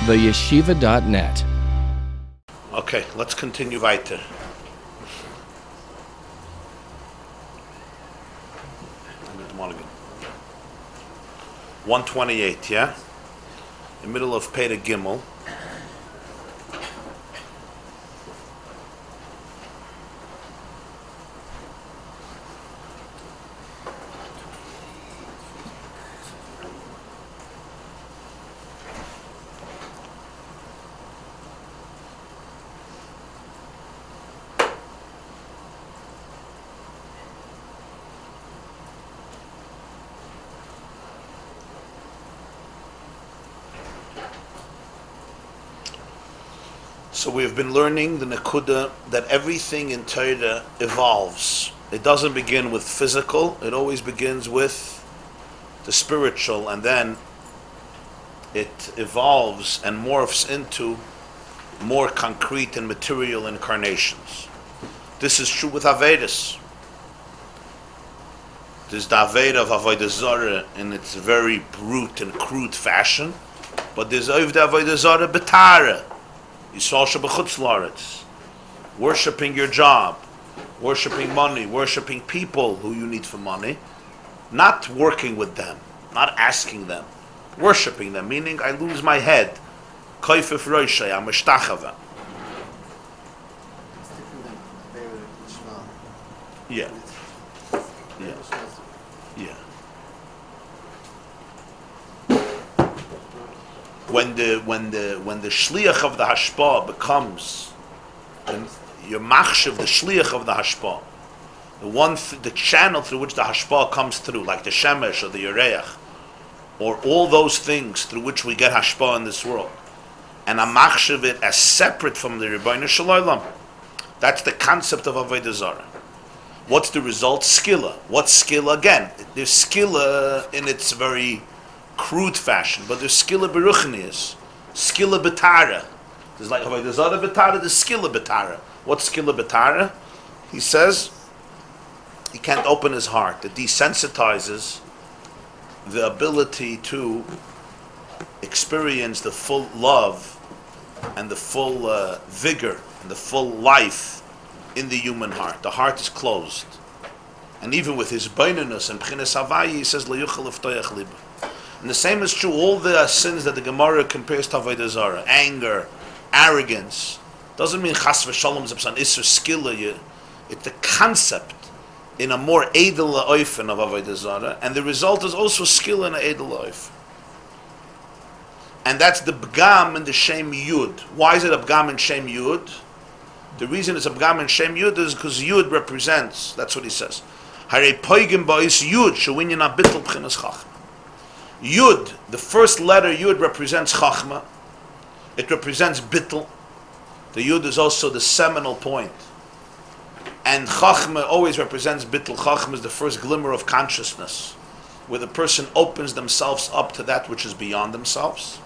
theyeshiva.net. Okay, let's continue weiter. Morgen. 128, yeah? In the middle of Perek Gimel. So we have been learning the Nekuda that everything in Torah evolves. It doesn't begin with physical, it always begins with the spiritual, and then it evolves and morphs into more concrete and material incarnations. This is true with Avedis. There's the Aveda of Avodah Zarah in its very brute and crude fashion, but there's the Avodah Zarah Betara. Worshipping your job, worshipping money, worshipping people who you need for money, not working with them, not asking them, worshipping them, meaning I lose my head. Koifif roishay, I'm a shtachava. Yeah. Yeah. Yeah. When the shliach of the hashpah becomes your machshav, the shliach of the hashpah, the channel through which the hashpah comes through, like the shemesh or the yereach, or all those things through which we get hashpah in this world, and a machshav it as separate from the Rebbeinu Shalom. That's the concept of Avodah Zarah. What's the result? Skilla. What's skilla? Again, there's skilla in its very crude fashion, but there's skilla beruchnius, skilla betara. There's like Avodah Zarah betara, there's skilla betara. What's skilla betara? He says he can't open his heart. It desensitizes the ability to experience the full love and the full vigor and the full life in the human heart. The heart is closed, and even with his beinunus and b'chinas havaya, he says lo yuchel liftoyach liba. And the same is true, all the sins that the Gemara compares to Avodah Zarah, anger, arrogance, doesn't mean chas v'shalom zepsan isur skilla. It's the concept in a more edel oifen of Avodah Zarah, and the result is also skilla in an edel oifen. And that's the b'gam and the shem yud. Why is it a b'gam and shem yud? The reason it's a b'gam and shem yud is because yud represents, that's what he says, harei poigim ba'is yud shewinyan abitl b'chinas chachma. Yud, the first letter Yud represents Chachma. It represents Bittel. The Yud is also the seminal point. And Chachma always represents Bittel. Chachma is the first glimmer of consciousness, where the person opens themselves up to that which is beyond themselves.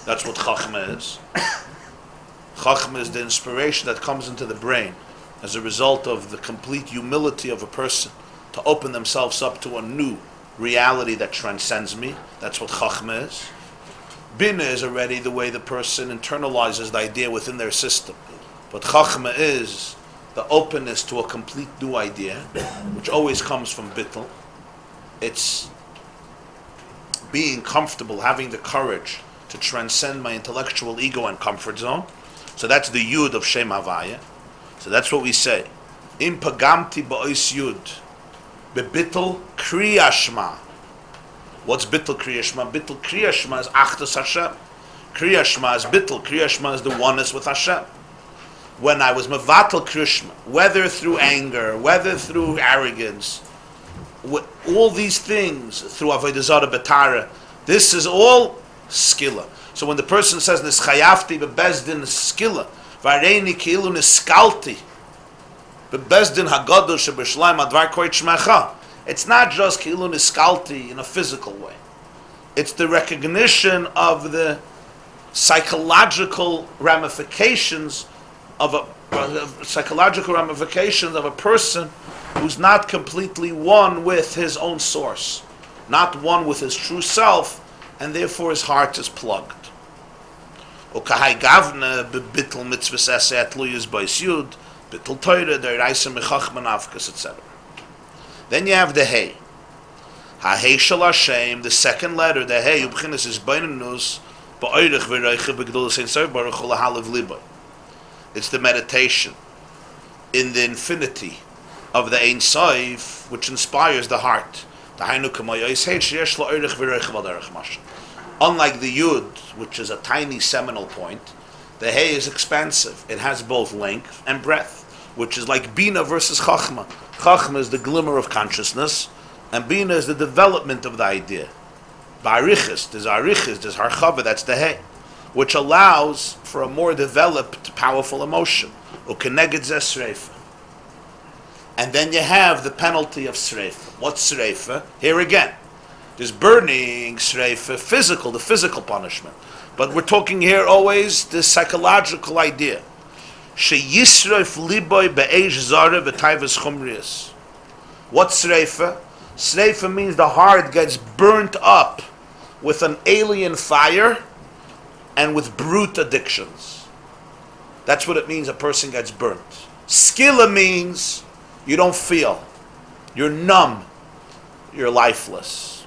That's what Chachma is. Chachma is the inspiration that comes into the brain as a result of the complete humility of a person to open themselves up to a new reality that transcends me. That's what Chachma is. Bina is already the way the person internalizes the idea within their system. But Chachma is the openness to a complete new idea, which always comes from Bittel. It's being comfortable, having the courage to transcend my intellectual ego and comfort zone. So that's the Yud of Shem Havaya. So that's what we say. Im pagamti ba'os Yud. Bebittel Kriya Shema. What's Bittel Kriya Shema? Bittel Kriya Shema is Achdus Hashem. Kriya Shema is Bittel. Kriya Shema is the oneness with Hashem. When I was Mevatel Kriya Shema, whether through anger, whether through arrogance, all these things, through Avodah Zarah Betara, this is all skilla. So when the person says Nischayafti bebezdin skilla, Vareini Kilu Niskalti, bebezdin Hagadol Shebeshleim Advar Koit Shmecha. It's not just Kilu Niskalti in a physical way. It's the recognition of the psychological ramifications of a person who's not completely one with his own source, not one with his true self, and therefore his heart is plugged. Ukahai gavne bebittel mitzvahs esse atluyas bais yud, bittel Torah, der reise mechachman avkas, etc. Then you have the hey. Ha-hey shal Hashem, the second letter, the hey, ubchinas is beinanus, ba'oirich v'reiche begdulas ein sof baruch hu lahalav libay. It's the meditation in the infinity of the Ein Sof, which inspires the heart. Unlike the Yud, which is a tiny seminal point, the Hey is expansive. It has both length and breadth, which is like Bina versus Chachma. Chachma is the glimmer of consciousness, and Bina is the development of the idea. Ba'arichis, there's Harchava, that's the Hey, which allows for a more developed, powerful emotion. Ukeneged zeh sreifa. And then you have the penalty of sreifa. What's sreifa? Here again, there's burning sreifa, physical, the physical punishment. But we're talking here always the psychological idea. She yisroif liboy be'eish zara v'tayvas chumrius. What's sreifa? Sreifa means the heart gets burnt up with an alien fire and with brute addictions. That's what it means, a person gets burnt. Skilla means you don't feel. You're numb. You're lifeless.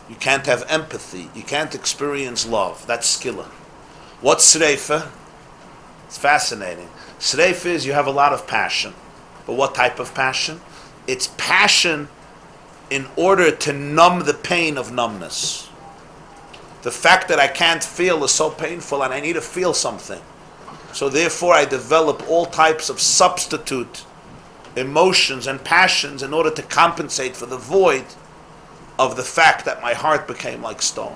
You can't have empathy. You can't experience love. That's skilla. What's sreifa? It's fascinating. Sreifa is you have a lot of passion. But what type of passion? It's passion in order to numb the pain of numbness. The fact that I can't feel is so painful and I need to feel something. So therefore I develop all types of substitute emotions and passions in order to compensate for the void of the fact that my heart became like stone.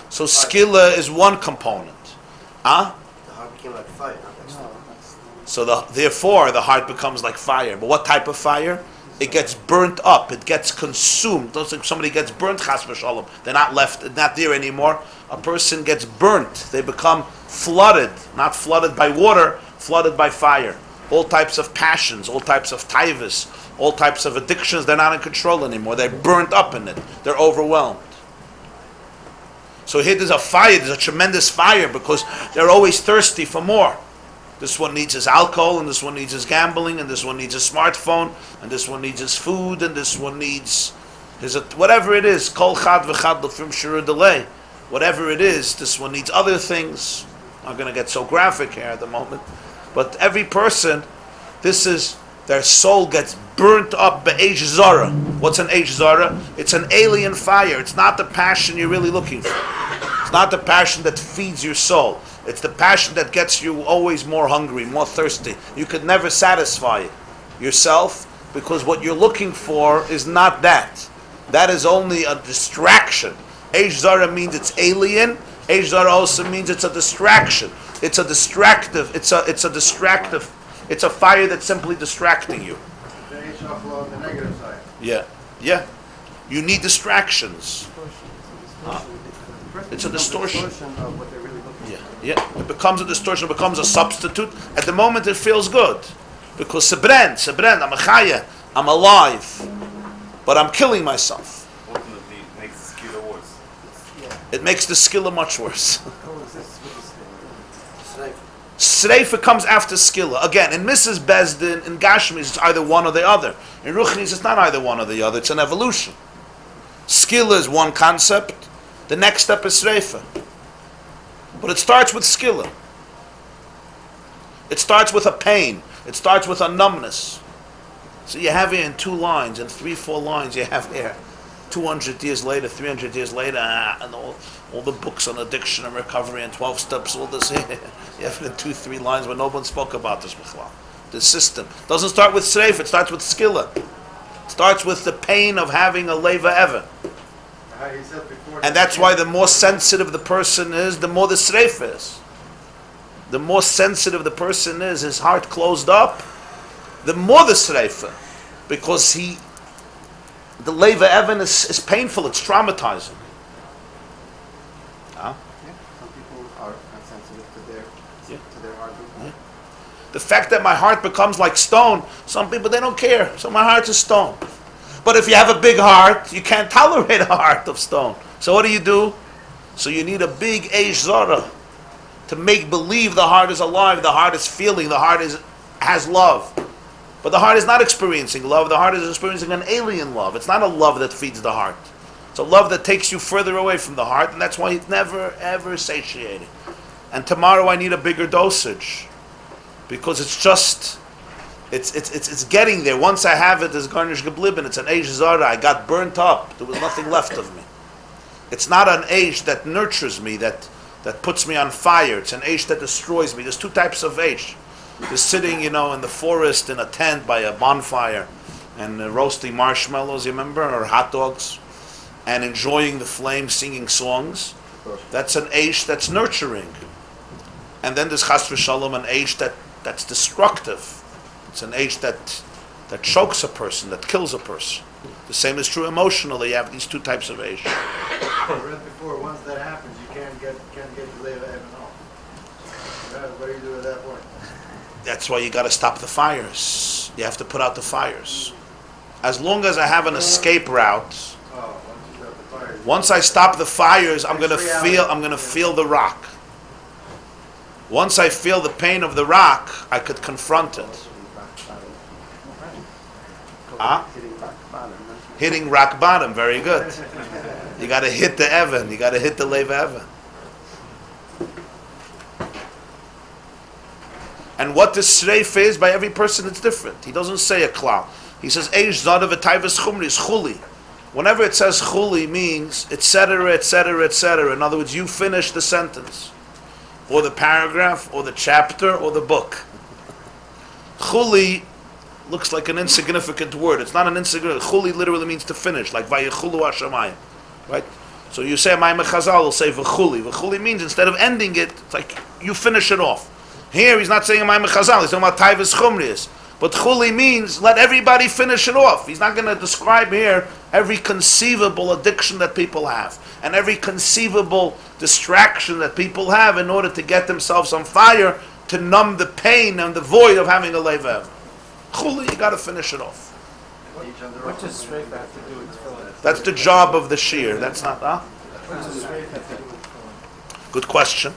So skilla is one component. Huh? The heart became like fire, not like stone. So therefore the heart becomes like fire. But what type of fire? It gets burnt up. It gets consumed. Don't think somebody gets burnt, chas v'shalom. They're not left, not there anymore. A person gets burnt. They become flooded, not flooded by water, flooded by fire. All types of passions, all types of taivas, all types of addictions, they're not in control anymore. They're burnt up in it. They're overwhelmed. So here there's a fire, there's a tremendous fire because they're always thirsty for more. This one needs his alcohol, and this one needs his gambling, and this one needs his smartphone, and this one needs his food, and this one needs his whatever it is. Kol chad v'chad l'fim shirur delay. Whatever it is, this one needs other things. I'm not going to get so graphic here at the moment, but every person, this is their soul gets burnt up be'eish zara. What's an eish zara? It's an alien fire. It's not the passion you're really looking for. It's not the passion that feeds your soul. It's the passion that gets you always more hungry, more thirsty. You could never satisfy yourself because what you're looking for is not that. That is only a distraction. Eish zara means it's alien. Eish zara also means it's a distraction. It's a distractive. It's a distractive. It's a fire that's simply distracting you. The negative side. Yeah. You need distractions. It's a distortion. Of what they're really looking for. Yeah. It becomes a distortion. It becomes a substitute. At the moment, it feels good because sebren. I'm a chaya. I'm alive, but I'm killing myself. Ultimately, it makes the skilla worse. It makes the skilla much worse. Sreifa. Sreifa comes after skilla. Again, in Mrs. Bezdin, in Gashmis, it's either one or the other. In Ruchnis, it's not either one or the other. It's an evolution. Skilla is one concept. The next step is sreifa. But it starts with skilla. It starts with a pain. It starts with a numbness. So you have here in 2 lines, in 3-4 lines, you have here 200 years later, 300 years later, and all the books on addiction and recovery and 12 steps, all this here. You have it in 2-3 lines where no one spoke about this before. The system doesn't start with sreifa, it starts with skilla. It starts with the pain of having a leva ever. And that's why the more sensitive the person is, the more the sreifa is. The more sensitive the person is, his heart closed up, the more the sreifa. Because the leva evan is painful, it's traumatizing. Huh? Yeah, some people are sensitive to their heart. Yeah. The fact that my heart becomes like stone, some people, they don't care. So my heart's a stone. But if you have a big heart, you can't tolerate a heart of stone. So what do? So you need a big eish zara. to make believe the heart is alive, the heart is feeling, the heart has love. But the heart is not experiencing love, the heart is experiencing an alien love. It's not a love that feeds the heart. It's a love that takes you further away from the heart, and that's why it's never, ever satiated. And tomorrow I need a bigger dosage, because it's just, it's getting there. Once I have it, it's garnish geblieben, it's an eish zara, I got burnt up, there was nothing left of me. It's not an eish that nurtures me, that puts me on fire. It's an eish that destroys me. There's two types of eish. There's sitting, in the forest in a tent by a bonfire and roasting marshmallows, you remember, or hot dogs, and enjoying the flame, singing songs. That's an eish that's nurturing. And then there's chas v'shalom, an eish that's destructive. It's an eish that chokes a person, that kills a person. The same is true emotionally. You have these two types of eish. I read before, once that happens, you can't get the lay of heaven off. What do you do at that point? That's why you got to stop the fires. You have to put out the fires. As long as I have an escape route, once I stop the fires, I'm gonna feel the rock. Once I feel the pain of the rock, I could confront it. Hitting rock bottom, very good. You got to hit the Evan. You got to hit the Lev Evan. And what the Sreif is, by every person it's different. He doesn't say a klal. He says, Eish zada v'tayvus chumri is chuli. Whenever it says chuli, means etc., etc., etc. In other words, you finish the sentence, or the paragraph, or the chapter, or the book. Chuli looks like an insignificant word. It's not an insignificant. Chuli literally means to finish, like vayechulu hashamayim, right? So you say Maamer Chazal will say v'chuli. V'chuli means instead of ending it, it's like you finish it off. Here he's not saying Maamer Chazal. He's talking about tayvus chumrius. But chuli means let everybody finish it off. He's not going to describe here every conceivable addiction that people have and every conceivable distraction that people have in order to get themselves on fire to numb the pain and the void of having a levav. Chuli, you got to finish it off. What does straight have to do with tefillin? That's the job of the shear. That's not, What does straight have to do with tefillin? Good question.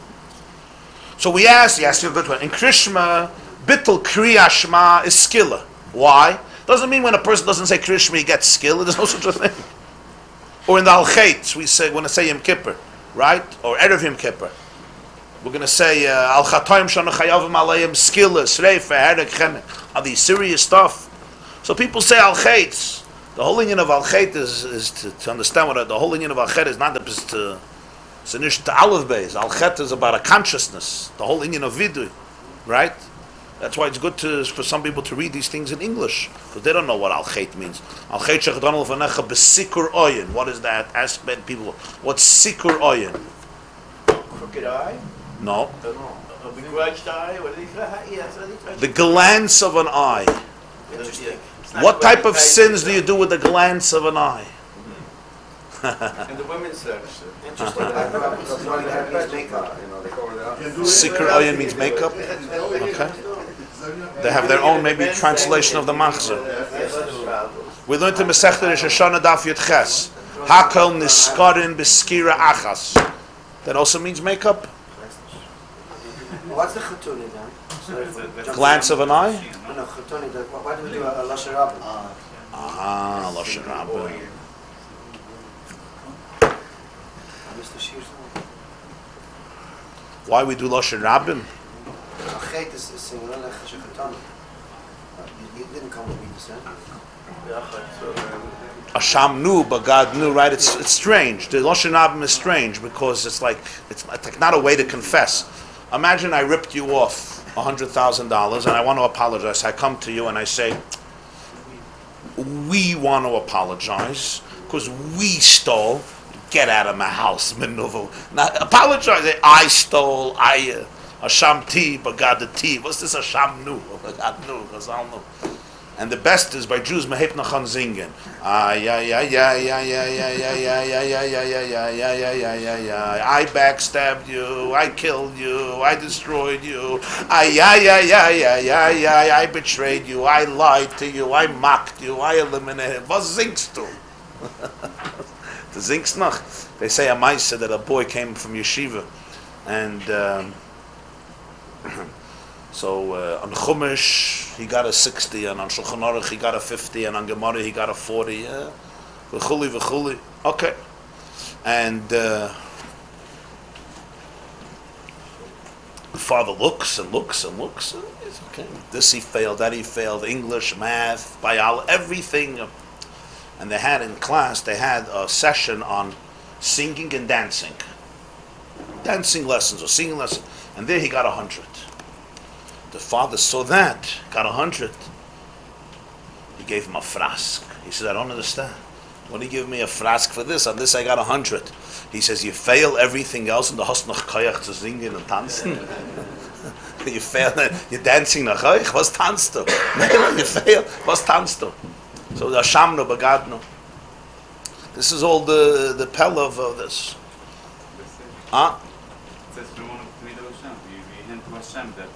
So we asked, you a good one. In Krishma, bittul kriya shema is skilla. Why? Doesn't mean when a person doesn't say Krishma he gets skill. There's no such a thing. Or in the Al-Chet, we want to say Yom Kippur, right? Or Erev Yom Kippur. We're going to say Al Chatoim Shana Chayavim Alayim Skilla, Sreif, Beheaded, Chenek. Are these serious stuff? So people say Al-Chet. The whole union of Al-Chet is to understand what the whole union of Al-Chet is not to it's to Aleph Beis. Al-Chet is about a consciousness. The whole union of Vidui, right? That's why it's good for some people to read these things in English, because they don't know what Al-Chet means. Al-Chet shechadon lefanecha b'sikur oyin. What is that? Ask people. What's sikur oyin? Crooked eye? No. A begrudged eye? What did he say? Yes, The glance of an eye. interesting. What type of sins do you do with the glance of an eye? In the women's section. Interesting. I grew up with knowing that means makeup. They cover it up. Sikur oyin means makeup. Okay. They have their own maybe translation of the machzor. We learned in Masechta Rosh Hashanah Daf Yud Ches. Hakol niskarin b'skira achas. That also means makeup. What's the chutuni then? Glance of an eye. No, chutuni. Why do we do a lashon rabbin? Lashon rabbin. Mr. Shir. Why we do lashon rabbin? Al-Chet is saying chutuni. You didn't come with me to say. Hashem knew, but God knew, right? It's strange. The lashon rabbin is strange because it's like not a way to confess. Imagine I ripped you off $100,000 and I want to apologize. I come to you and I say, we want to apologize because we stole. Get out of my house, Menuvo. Not apologize. I stole. Hashem ti, but God the ti. What's this Hashem knew? God knew, Chazal knew. And the best is by Jews mehep nachan zingen. I backstabbed you. I killed you. I destroyed you. I betrayed you. I lied to you. I mocked you. I eliminated. Was singst du? The singst noch. They say a ma'aseh that a boy came from yeshiva, and So on Chumash he got a 60, and on Shulchan Aruch he got a 50, and on Gemara he got a 40. V'chuli v'chuli. Okay, and the father looks and looks and looks. And he's okay. This he failed, that he failed. English, math, biology, everything. And they had in class, they had a session on singing and dancing. Dancing lessons or singing lessons. And there he got 100. The father saw that, got 100. He gave him a frask. He said, I don't understand. What do you give me a frask for this? On this I got 100. He says, you fail everything else and du hast noch koyach zu singen und tanzen. You fail, you're dancing nach euch. Was tanzt du? You fail. Was tanzt du? So the Hashem no begadno. This is all the pell of this. Huh? It says we want to meet Hashem. We hint to Hashem that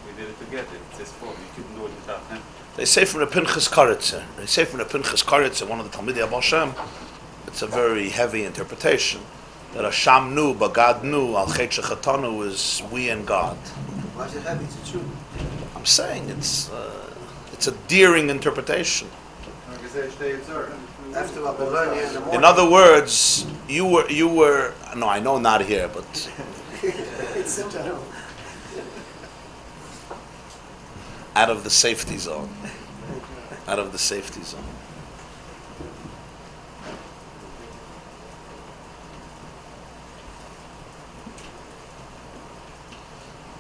we did it together. It says for you couldn't do it without him. They say from the Pinchas Koritzer. One of the Talmidei of Hashem. It's a very heavy interpretation that Hashem knew, but God knew. Al Chet Shechatanu is we and God. Why is it heavy? It's true. I'm saying it's a daring interpretation. After what we learned here in the morning. In other words, you were. No, I know not here, but It's in general. out of the safety zone. Out of the safety zone.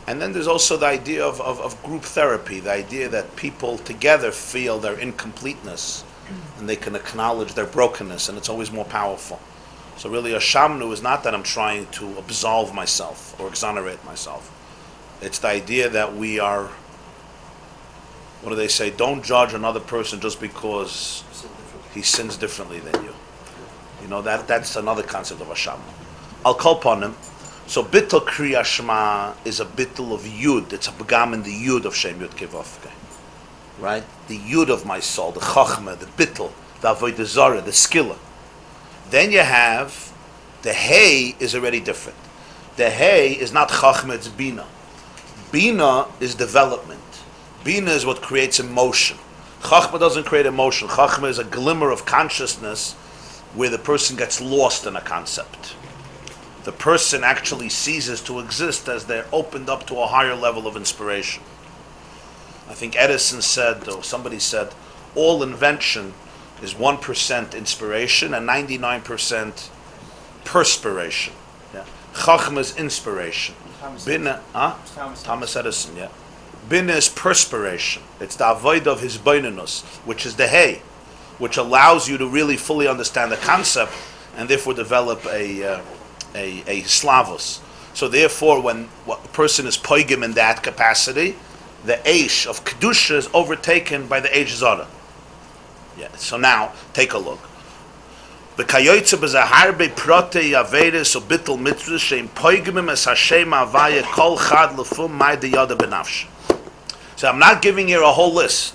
And then there's also the idea of group therapy, the idea that people together feel their incompleteness and they can acknowledge their brokenness, and it's always more powerful. So really a shamnu is not that I'm trying to absolve myself or exonerate myself. It's the idea that we are, what do they say, don't judge another person just because he sins differently than you. You know, that's another concept of a shamnu. I'll call upon him. So bittul kriya shema is a bittul of yud. It's a begam in the yud of Shem Yud Kevavke. Right? The yud of my soul, the chachma, the bittul, the avodah zarah, the skilla. Then you have the hay is already different. The hay is not chachma, it's bina. Bina is development. Bina is what creates emotion. Chachma doesn't create emotion. Chachma is a glimmer of consciousness where the person gets lost in a concept. The person actually ceases to exist as they're opened up to a higher level of inspiration. I think Edison said, or somebody said, all invention is 1% inspiration and 99% perspiration. Yeah. Chachma is inspiration. Bina, Thomas Edison, yeah. Bina is perspiration. It's the avoid of his beinunus, which is the hay, which allows you to really fully understand the concept and therefore develop a slavos. So therefore, when a person is poigim in that capacity, the eish of kedusha is overtaken by the eish zara. Yeah. So now take a look. The kayoytze bezaharbe prote yaveres or bittul mitzvah sheim poigimim es Hashem avaya kol chad lefum mai de yada benafsh. So I'm not giving here a whole list,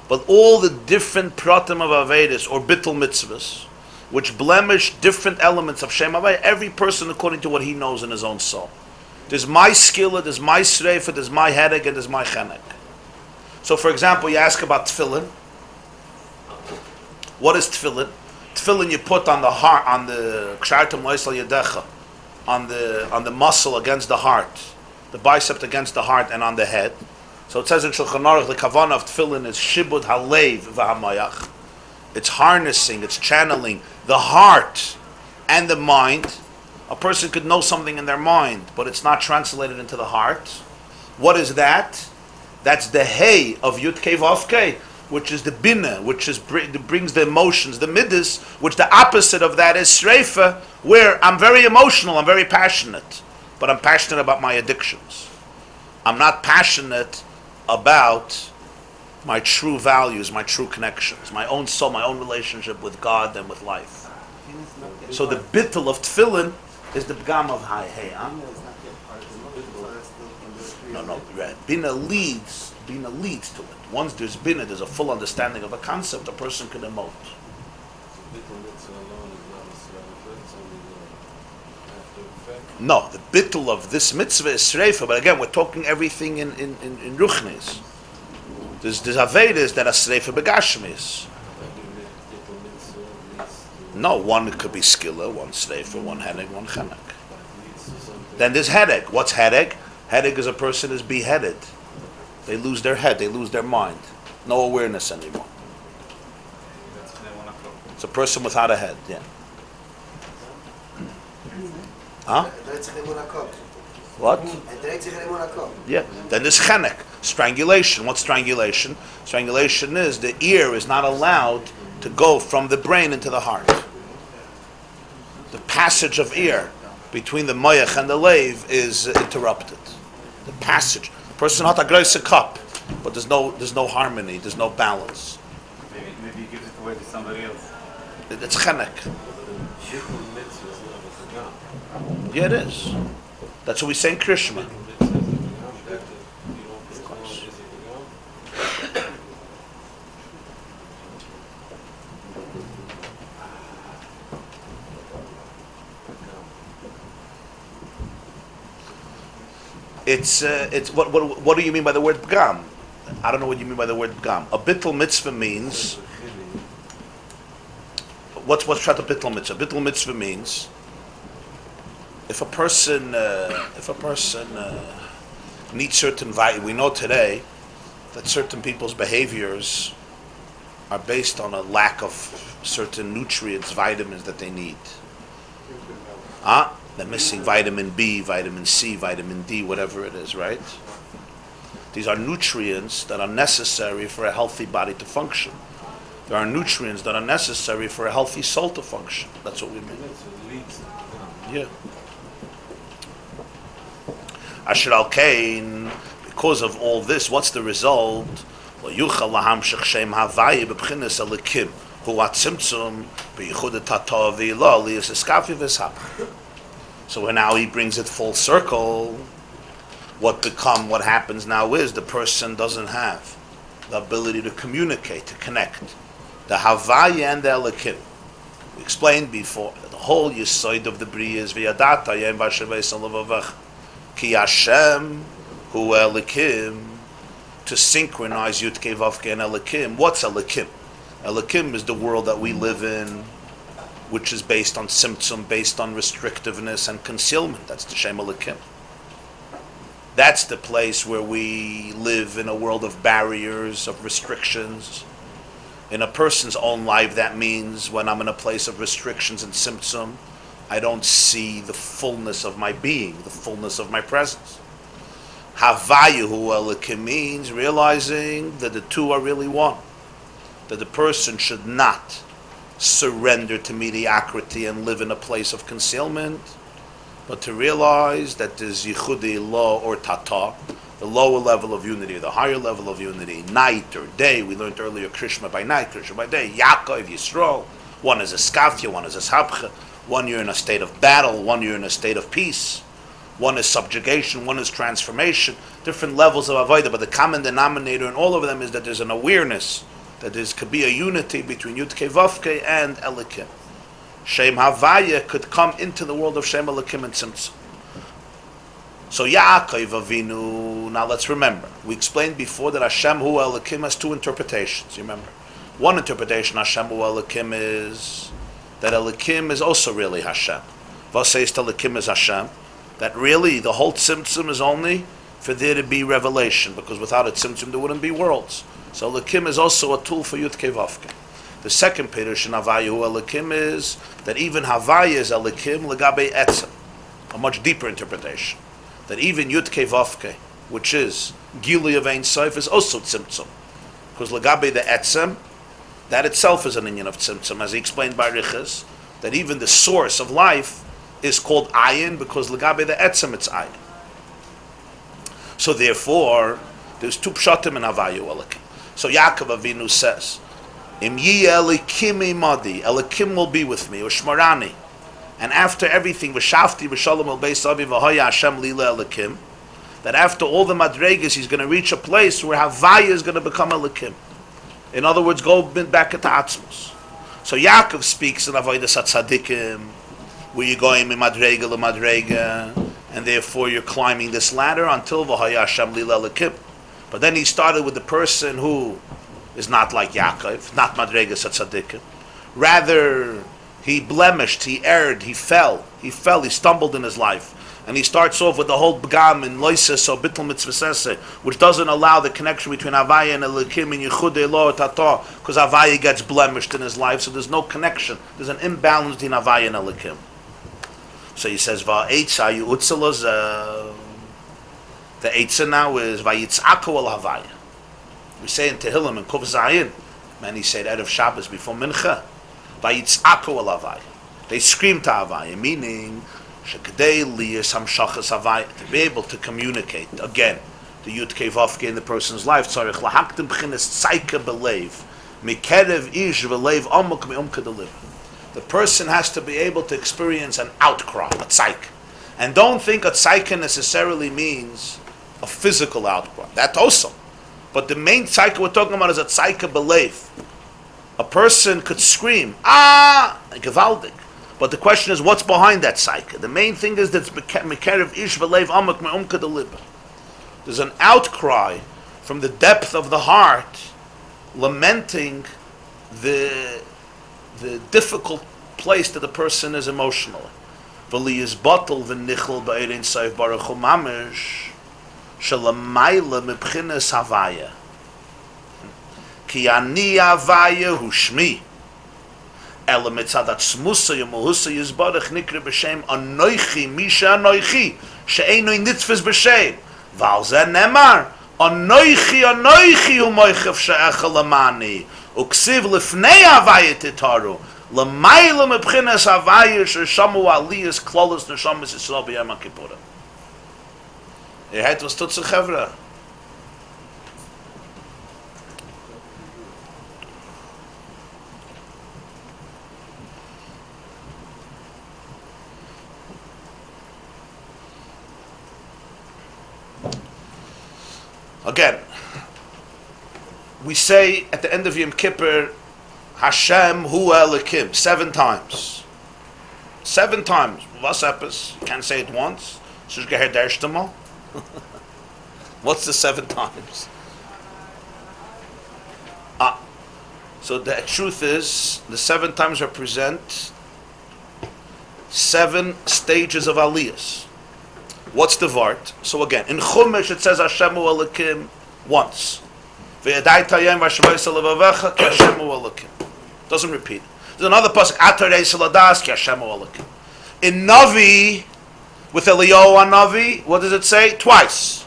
but all the different pratim of averes or bittul mitzvahs, which blemish different elements of Shem Havaya, every person according to what he knows in his own soul. There's my skilla, there's my sreifa, there's my hedek, and there's my chenek. So for example, you ask about tefillin. What is tefillin? Tefillin you put on the heart, on the kshartam loisal yadecha, on the muscle against the heart, the bicep against the heart and on the head. So it says in Shulchan Aruch, the kavanah of tefillin is shibud halev v'hamayach. It's harnessing, it's channeling the heart and the mind. A person could know something in their mind, but it's not translated into the heart. What is that? That's the hay of Yud Kei Vav Kei, which is the bina, which is brings the emotions, the midas, which the opposite of that is sreifa, where I'm very emotional, I'm very passionate, but I'm passionate about my addictions. I'm not passionate about my true values, my true connections, my own soul, my own relationship with God and with life. So the bittul of tefillin is the b'gam of hay. No, bina leads to it. Once there's bina, there's a full understanding of a concept, a person can emote. No, the bittul of this mitzvah is sreifa, but again, we're talking everything in ruchnis. There's avedas that are sreifa begashmis. No, one could be skilla, one sreifa, one headache, one chenek. Then there's headache. What's headache? Headache is a person is beheaded. They lose their head, they lose their mind. No awareness anymore. It's a person without a head, yeah. Huh? What? Yeah. Then there's chenek, strangulation. What's strangulation? Strangulation is the ear is not allowed to go from the brain into the heart. The passage of ear between the moyach and the leiv is interrupted. The passage. Person had a große cup, but there's no harmony, there's no balance. Maybe he gives it away to somebody else. It's chenek. Yeah, it is. That's what we say in Krishma. It's what do you mean by the word b'gam? I don't know what you mean by the word b'gam. A bittul mitzvah means what's pshat a bittul mitzvah? Bittul mitzvah means if a person needs certain value. We know today that certain people's behaviors are based on a lack of certain nutrients, vitamins that they need. They're missing vitamin B, vitamin C, vitamin D, whatever it is, right? These are nutrients that are necessary for a healthy body to function. There are nutrients that are necessary for a healthy soul to function. That's what we mean. Yeah. Asher al kain, because of all this, what's the result? So now he brings it full circle. What happens now is the person doesn't have the ability to communicate, to connect. The Havaya and the Elikim. We explained before that the whole Yesod of the Bria is V'yadata Yem V'ashavei Salavavach Ki Hashem Hu Elikim, to synchronize Yudkei Vavkei and Elikim. What's Elikim? Elikim is the world that we live in, which is based on symptom, based on restrictiveness and concealment. That's the Shem Elikim. That's the place where we live in a world of barriers, of restrictions. In a person's own life, that means when I'm in a place of restrictions and symptom, I don't see the fullness of my being, the fullness of my presence. Havayu Elikim means realizing that the two are really one. That the person should not surrender to mediocrity and live in a place of concealment, but to realize that there's Yichudei Law or Tata, the lower level of unity, the higher level of unity, night or day. We learned earlier Krishna by night, Krishna by day, Yaakov, Yisroel. One is a Skafya, one is a Sabcha. One you're in a state of battle, one you're in a state of peace. One is subjugation, one is transformation. Different levels of Avodah, but the common denominator in all of them is that there's an awareness that there could be a unity between Yudkei Vavkei and Elikim. Shem Havaya could come into the world of Shem Elikim and Tzimtzum. So Yaakov Avinu, now let's remember, we explained before that Hashem Hu Elikim has two interpretations, you remember? One interpretation, Hashem Hu Elikim, is that Elikim is also really Hashem. Vos says Elikim is Hashem, that really the whole Tzimtzum is only for there to be revelation, because without a Tzimtzum there wouldn't be worlds. So Elikim is also a tool for Yudkei Vavkei. The second Pirush in Havaya Hu Elikim is that even Havaya is Elikim legabe etzem, a much deeper interpretation. That even Yudkei Vavkei, which is Gilui of Ein Sof, is also Tzimtzum. Because legabe the etzem, that itself is an inyan of Tzimtzum, as he explained by Riches, that even the source of life is called Ayin, because legabe the etzem it's Ayin. So therefore, there's two pshatim in Havaya Hu Elikim. So Yaakov Avinu says, Im yi Elikim imadi, Elikim will be with me, Ushmarani. And after everything, V'shavti v'shalom el beis avi v'hoya Hashem lila Elikim, that after all the madregas, he's going to reach a place where Havaya is going to become Elikim. In other words, go back into Atzmos. So Yaakov speaks in Avodas HaTzadikim, where you're going mimadrega lemadrega, and therefore you're climbing this ladder until v'haya Hashem lila lekim. But then he started with the person who is not like Yaakov, not madregas tzaddikim. Rather, he blemished, he erred, he fell, he stumbled in his life. And he starts off with the whole Begam and Loises or Bittul Mitzvah, which doesn't allow the connection between Havaya and Elikim and Yichudei Lo Tato, because Havaya gets blemished in his life, so there's no connection. There's an imbalance between Havaya and Elikim. So he says, Va'etza Yu'utzelaz, the Eitza now is Vayitz'aku al Havaya. We say in Tehillim and Kuf Zayin, many say that of Shabbos before Mincha, Vayitz'aku al Havaya. They scream to Havaya, meaning to be able to communicate again the Yud Kei Vavke in the person's life. The person has to be able to experience an outcry, a tzaik. And don't think a tzaik necessarily means a physical outcry. That also. But the main tzaik we're talking about is a tzaik belev. A person could scream, ah, gewaldig. But the question is, what's behind that psyche? The main thing is that there's an outcry from the depth of the heart, lamenting the difficult place that the person is emotionally. Ki ani havaya hu shmi. Ela mitzadat smusa yemuhusa yizbarach nikre b'shem anoichi misha anoichi she'enoi nitzvus b'shem v'al zeh nemar anoichi u'moichev she'echa lamani uksiv lifnei havaya titaru l'mayla mebchinas havaya she'shamu aliyas klolos neshamas Yisrael b'yom HaKippurim. Ihr hört, was tut sich, Chevra? Again, we say at the end of Yom Kippur, Hashem Hu Elikim, 7 times. 7 times. Was happens? You can't say it once. What's the 7 times? So the truth is, the 7 times represent 7 stages of aliyahs. What's the vart? So again, in Chumash it says Hashem Hu Elikim once. Doesn't repeat. There's another pasuk, Atarei Saladas Ki Hashem Hu Elikim. In Navi, with Eliyahu Navi, what does it say? Twice.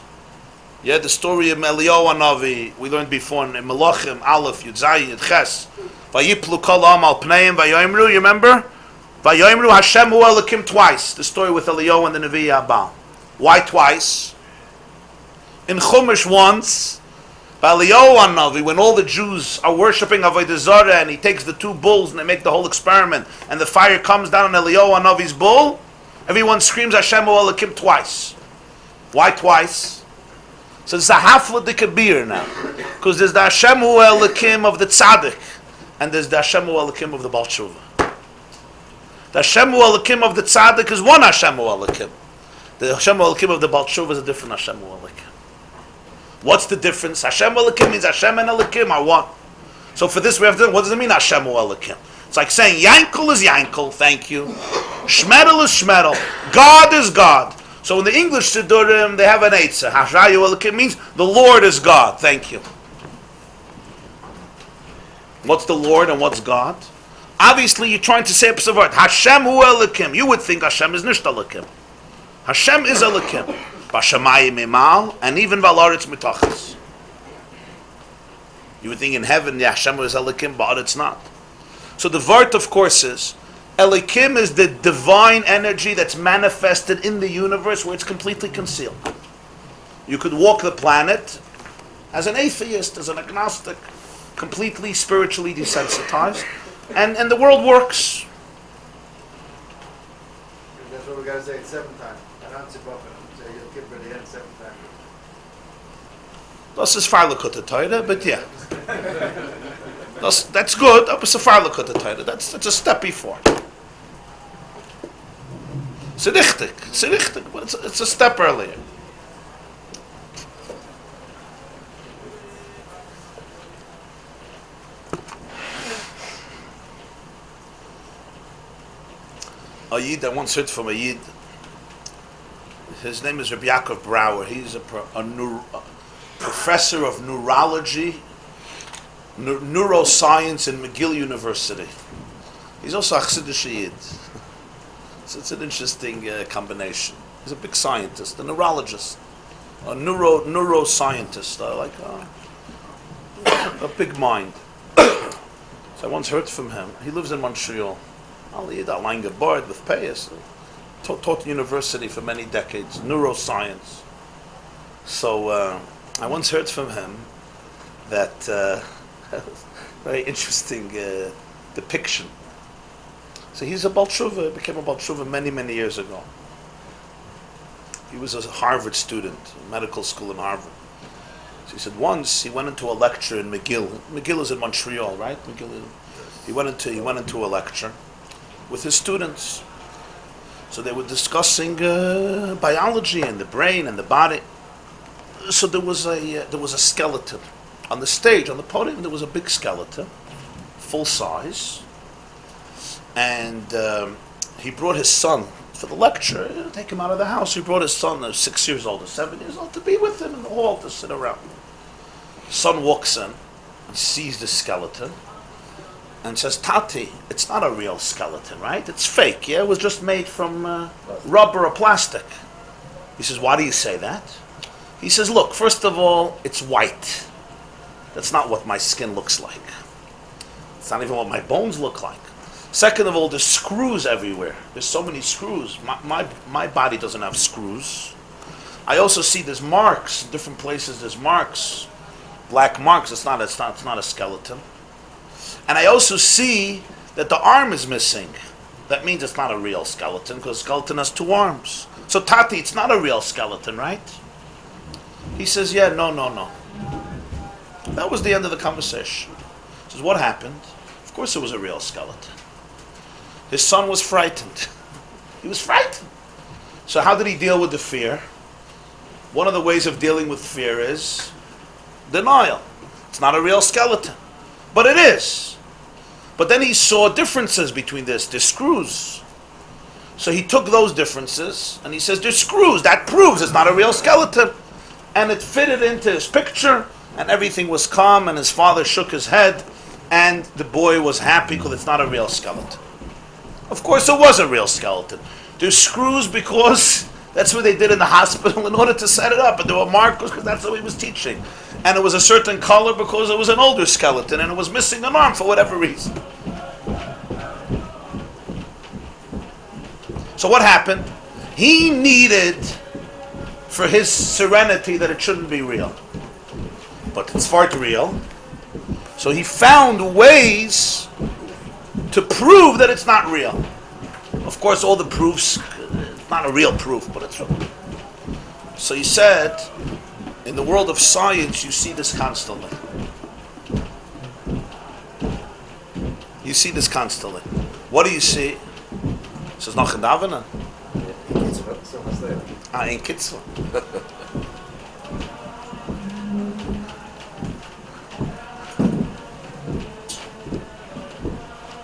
Yeah, the story of Eliyahu Navi we learned before in Melachim Aleph Yud Zayin Yud Ches. Vayiplu kol am al pneim vayoimru. You remember? Vayoimru Hashem Hu Elikim twice. The story with Eliyahu and the Nevi Abba. Why twice? In Chumash once, by Eliyahu Navi, when all the Jews are worshipping Avodah Zarah, and he takes the 2 bulls and they make the whole experiment, and the fire comes down on Eliyahu Navi's bull, everyone screams Hashem Hu Elikim twice. Why twice? So it's a hafla de kabir now, because there's the Hashem Hu Elikim of the tzaddik, and there's the Hashem Hu Elikim of the Baal Tshuva. The Hashem Hu Elikim of the tzaddik is one Hashem Hu Elikim. The Hashem Hu Elikim of the Baal Tshuva is a different Hashem Hu Elikim. What's the difference? Hashem Hu Elikim means Hashem and Elikim are one. So for this we have to, what does it mean Hashem Hu Elikim? It's like saying Yankel is Yankel, thank you. Shmedel is Shmedel. God is God. So in the English Siddurim, they have an Eitzah. Hashem Hu Elikim means the Lord is God, thank you. What's the Lord and what's God? Obviously you're trying to say a word. Hashem Hu Elikim. You would think Hashem is Nisht Elikim. Hashem is Elikim. Bashamayim Imal, and even Valaretz Mitachas. You would think in heaven, yeah, Hashem is Elikim, but it's not. So the vart, of course, is Elikim is the divine energy that's manifested in the universe where it's completely concealed. You could walk the planet as an atheist, as an agnostic, completely spiritually desensitized, and the world works. That's what we got to say 7 times. Das ist far Likkutei Torah, but yeah. That's good. It's a far Likkutei Torah. That's a step before. It's richtig, but it's a step earlier. A Yid, I once heard from a Yid. His name is Rabbi Yaakov Brower. He's a professor of neurology, neuroscience in McGill University. He's also a Chassidish Yid. So it's an interesting combination. He's a big scientist, a neurologist, a neuroscientist, like a big mind. So I once heard from him. He lives in Montreal. He had a line board with Payas. Taught university for many decades, neuroscience. So I once heard from him that very interesting depiction. So he's a Baal Shuvah, became a Baal Shuvah many years ago. He was a Harvard student, medical school in Harvard. So he said once he went into a lecture in McGill. McGill is in Montreal, right? He went into a lecture with his students. So they were discussing biology and the brain and the body. So there was a skeleton on the stage, on the podium. There was a big skeleton, full size, and he brought his son for the lecture. Take him out of the house. He brought his son, 6 years old or 7 years old, to be with him in the hall to sit around. Son walks in and sees the skeleton and says, "Tati, it's not a real skeleton, right? It's fake, yeah? It was just made from rubber or plastic." He says, "Why do you say that?" He says, "Look, first of all, it's white. That's not what my skin looks like. It's not even what my bones look like. Second of all, there's screws everywhere. There's so many screws. My body doesn't have screws. I also see there's marks, in different places there's marks, black marks. It's not a skeleton. And I also see that the arm is missing. That means it's not a real skeleton, because a skeleton has 2 arms. So Tati, it's not a real skeleton, right?" He says, "Yeah, no. That was the end of the conversation." He says, "What happened?" Of course it was a real skeleton. His son was frightened. He was frightened. So how did he deal with the fear? One of the ways of dealing with fear is denial. It's not a real skeleton. But it is. But then he saw differences between this. There's screws. So he took those differences and he says, "There's screws. That proves it's not a real skeleton." And it fitted into his picture, and everything was calm, and his father shook his head, and the boy was happy because it's not a real skeleton. Of course it was a real skeleton. There's screws because that's what they did in the hospital in order to set it up, and there were markers because that's what he was teaching. And it was a certain color because it was an older skeleton and it was missing an arm for whatever reason. So what happened? He needed for his serenity that it shouldn't be real. But it's far too real. So he found ways to prove that it's not real. Of course, all the proofs, it's not a real proof, but it's real. So he said, in the world of science, you see this constantly. You see this constantly. What do you see? He says, "Noch in Davenen." In Kitzvah.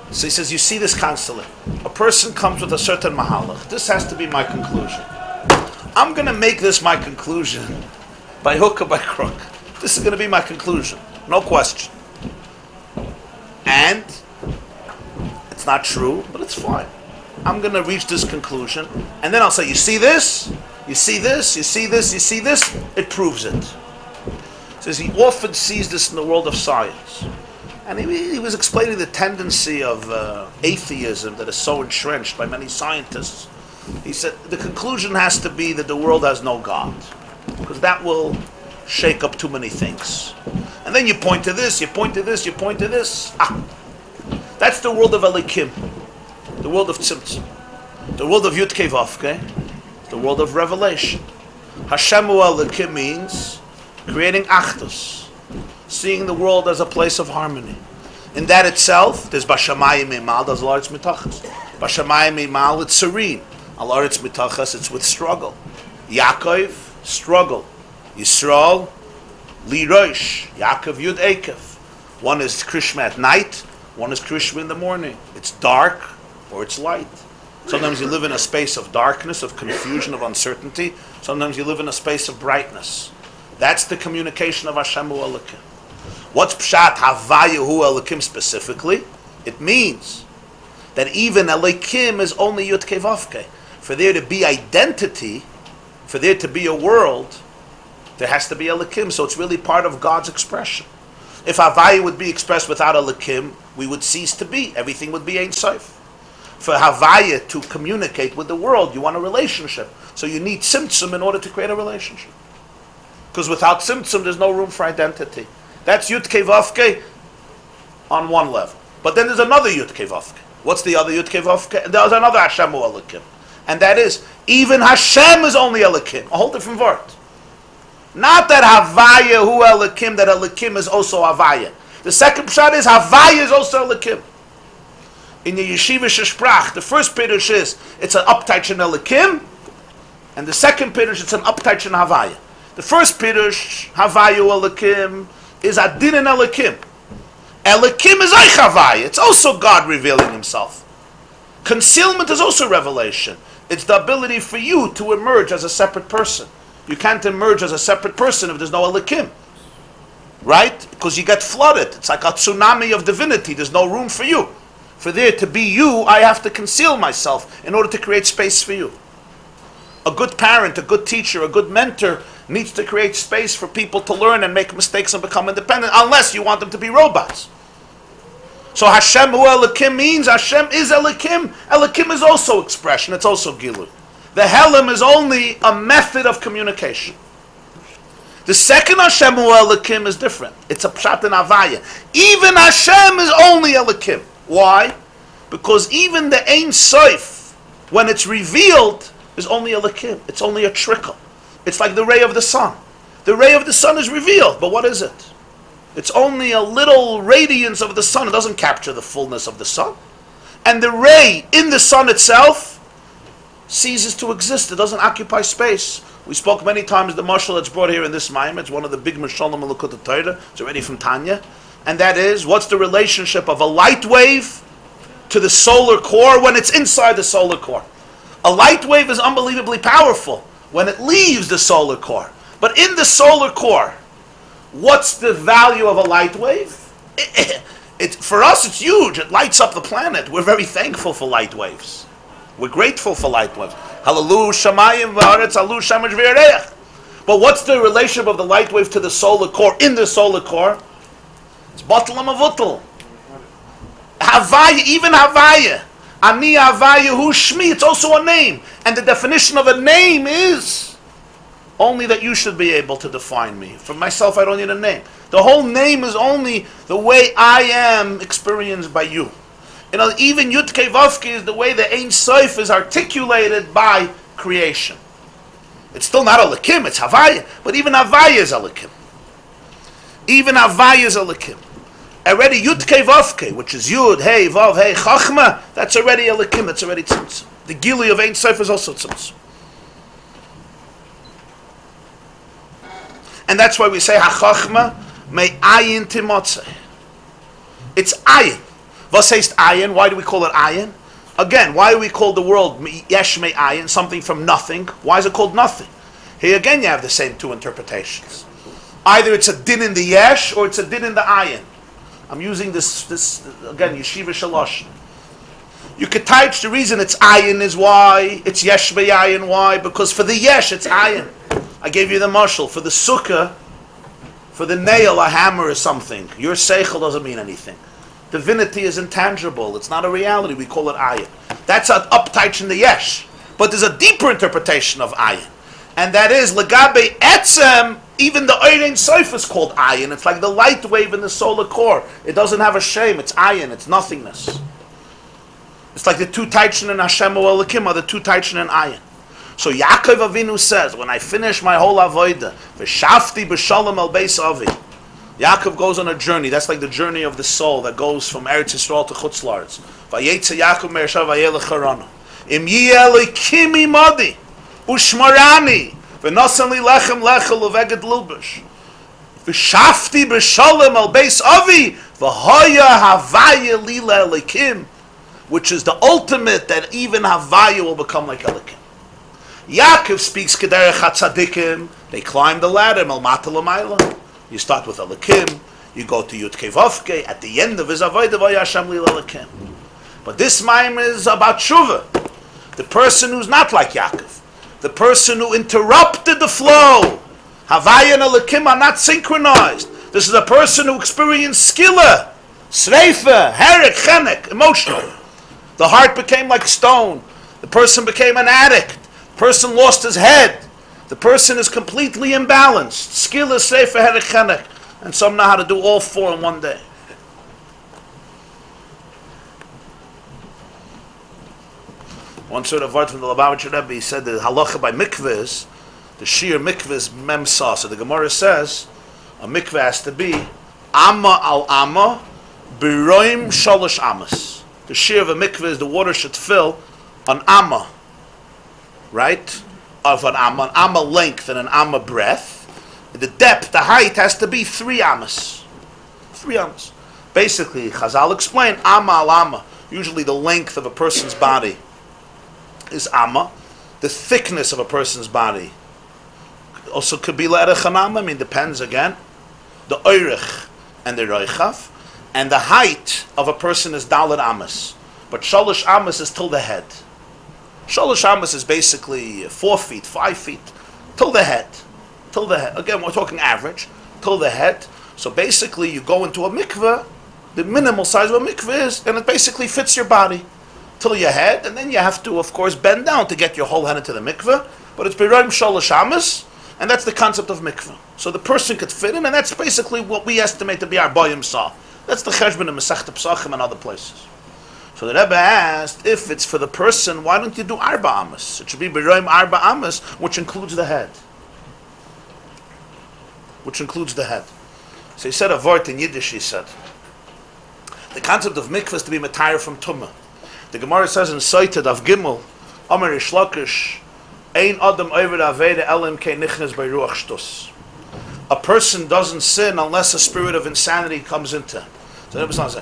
So he says, you see this constantly. A person comes with a certain mahalach. This has to be my conclusion. I'm going to make this my conclusion by hook or by crook. This is going to be my conclusion. No question. And it's not true, but it's fine. I'm going to reach this conclusion. And then I'll say, you see this? You see this? You see this? You see this? It proves it. He says he often sees this in the world of science. And he was explaining the tendency of atheism that is so entrenched by many scientists. He said the conclusion has to be that the world has no God, because that will shake up too many things. And then you point to this, you point to this, you point to this. That's the world of Elikim, the world of Tzimtzum, the world of Yudkei Vavkei, the world of revelation. Hashemu Elikim means creating Achdus, seeing the world as a place of harmony. In that itself, there's Bashamayim Imal, there's large mitachas. Bashamayim Imal, it's serene. Al Aretz Mitachas, it's with struggle. Yaakov, struggle. Yisrael, Li Rosh. Yaakov Yud Ekev. One is Krishma at night, one is Krishma in the morning. It's dark or it's light. Sometimes you live in a space of darkness, of confusion, of uncertainty. Sometimes you live in a space of brightness. That's the communication of Hashem Hu Elokim. What's Pshat Havaya Hu Elokim specifically? It means that even Elokim is only Yud Kei Vav Kei. For there to be identity, for there to be a world, there has to be Elokim. So it's really part of God's expression. If Havaya would be expressed without Elokim, we would cease to be. Everything would be Ein Sof. For Havaya to communicate with the world, you want a relationship. So you need Tzimtzum in order to create a relationship. Because without Tzimtzum, there's no room for identity. That's Yud Kei Vav Kei on one level. But then there's another Yud Kei Vav Kei. What's the other Yud Kei Vav Kei? There's another Hashem Hu Elokim. And that is, even Hashem is only Elokim. A whole different word. Not that Havaya Hu Elokim, that Elokim is also Havaya. The second pshat is Havaya is also Elokim. In the Yeshiva Shesprach, the first pirush is it's an uptaich in Elokim, and the second pirush it's an uptaich in Havaya. The first pirush, Havaya Hu Elokim, is Adin in Elokim. Elokim is Eich Havaya. It's also God revealing Himself. Concealment is also revelation. It's the ability for you to emerge as a separate person. You can't emerge as a separate person if there's no Elokim. Right? Because you get flooded. It's like a tsunami of divinity. There's no room for you. For there to be you, I have to conceal myself in order to create space for you. A good parent, a good teacher, a good mentor needs to create space for people to learn and make mistakes and become independent, unless you want them to be robots. So Hashem Hu Elokim means Hashem is Elokim. Elokim is also expression. It's also Gilu. The Helam is only a method of communication. The second Hashem Hu Elokim is different. It's a Pshat in Havaya. Even Hashem is only Elokim. Why? Because even the Ein Sof, when it's revealed, is only Elokim. It's only a trickle. It's like the ray of the sun. The ray of the sun is revealed, but what is it? It's only a little radiance of the sun. It doesn't capture the fullness of the sun. And the ray in the sun itself ceases to exist. It doesn't occupy space. We spoke many times the mashal that's brought here in this Maamer. It's one of the big mashalim in Likkutei Torah. It's already from Tanya. And that is, what's the relationship of a light wave to the solar core when it's inside the solar core? A light wave is unbelievably powerful when it leaves the solar core. But in the solar core, what's the value of a light wave? For us, it's huge. It lights up the planet. We're very thankful for light waves. We're grateful for light waves. Hallelujah, shamayim v'aretz, hallelujah, shamash v'yareach. But what's the relationship of the light wave to the solar core? In the solar core, it's batal amavutal. Havaya, even Havaya. Ani Havaya hu shmi, it's also a name. And the definition of a name is only that you should be able to define me. For myself, I don't need a name. The whole name is only the way I am experienced by you. You know, even Yud Kei Vav Kei is the way the Ein Sof is articulated by creation. It's still not Elokim, it's Havaya. But even Havaya is Elokim. Even Havaya is Elokim. Already Yud Kei Vav Kei, which is Yud, Hey, Vav, Hey, Chachma, that's already Elokim, that's already Tzimtzum. The Gili of Ein Sof is also Tzimtzum. And that's why we say HaChachma may ayin timotzeh. It's ayin. Was heißt ayin? Why do we call it ayin? Again, why do we call the world yesh may ayin, something from nothing? Why is it called nothing? Here again you have the same two interpretations. Either it's a din in the yesh or it's a din in the ayin. I'm using this again, yeshiva shalosh. You could touch the reason it's ayin is why, it's yesh may ayin, why? Because for the yesh it's ayin. I gave you the mashal. For the sukkah, for the nail, a hammer is something. Your seichel doesn't mean anything. Divinity is intangible. It's not a reality. We call it ayin. That's an uptaich in the yesh. But there's a deeper interpretation of ayin. And that is, legabe etzem, even the Ein Sof is called ayin. It's like the light wave in the solar core. It doesn't have a shame. It's ayin. It's nothingness. It's like the two taichin in Hashem or Elokim are the two taichin in ayin. So Yaakov Avinu says, when I finish my whole avodah, v'shafti b'shalom al beis avi. Yaakov goes on a journey. That's like the journey of the soul that goes from Eretz Yisrael to Chutz La'aretz. Vayetze Yaakov me'ershav vayelech harana. Im yeh kimi modi ushmarani v'nosan li lechem lechel uveged lilbush v'shafti b'sholem al beis avi v'hoya havaya lila elikim, which is the ultimate that even havaya will become like elikim. Yaakov speaks kederech hatzadikim. They climb the ladder malmata l'mayla. You start with elikim, you go to Yud Kei Vav Kei. At the end of his avodah v'hoya Hashem lila elikim. But this Maamer is about Shuvah. The person who's not like Yaakov. The person who interrupted the flow. Havaya and Elikim are not synchronized. This is a person who experienced skilla, sreifa, herek, chenek, emotional. The heart became like stone. The person became an addict. The person lost his head. The person is completely imbalanced. Skilla, sreifa, herek, chenek. And some know how to do all four in one day. One sort of word from the Lubavitcher Rebbe, he said that halacha by mikvahs, the sheer mikvahs memsa. So the Gemara says a mikvah has to be amma al amma biroim shalosh amas. The sheer of a mikvah is the water should fill an amma, right? Of an amma length and an amma breadth. The depth, the height has to be 3 amas. 3 amas. Basically, Chazal explain amma al amma. Usually the length of a person's body is amma. The thickness of a person's body also could be le'erech hanama. I mean, depends again. The oirich and the roichav, and the height of a person is dalet amas. But shalosh amas is till the head. Shalosh amas is basically 4 feet, 5 feet, till the head. Till the head. Again, we're talking average. Till the head. So basically, you go into a mikveh. The minimal size of a mikveh is, and it basically fits your body till your head, and then you have to, of course, bend down to get your whole head into the mikveh. But it's biroim shalosh amas, and that's the concept of mikveh. So the person could fit in, and that's basically what we estimate to be our boyim saw. That's the cheshbon in Masechta Pesachim and other places. So the Rebbe asked, if it's for the person, why don't you do arba amas? It should be biroim arba amas, which includes the head. Which includes the head. So he said a word in Yiddish, he said. The concept of mikveh is to be matayr from tumah. The Gemara says in Sotah of Gimel, Amar Rish Lakish, Ein Adam Oived Aveda Elim Kei Nichnes Bei Ruach Shtus. A person doesn't sin unless a spirit of insanity comes into him. So the Rebbe says,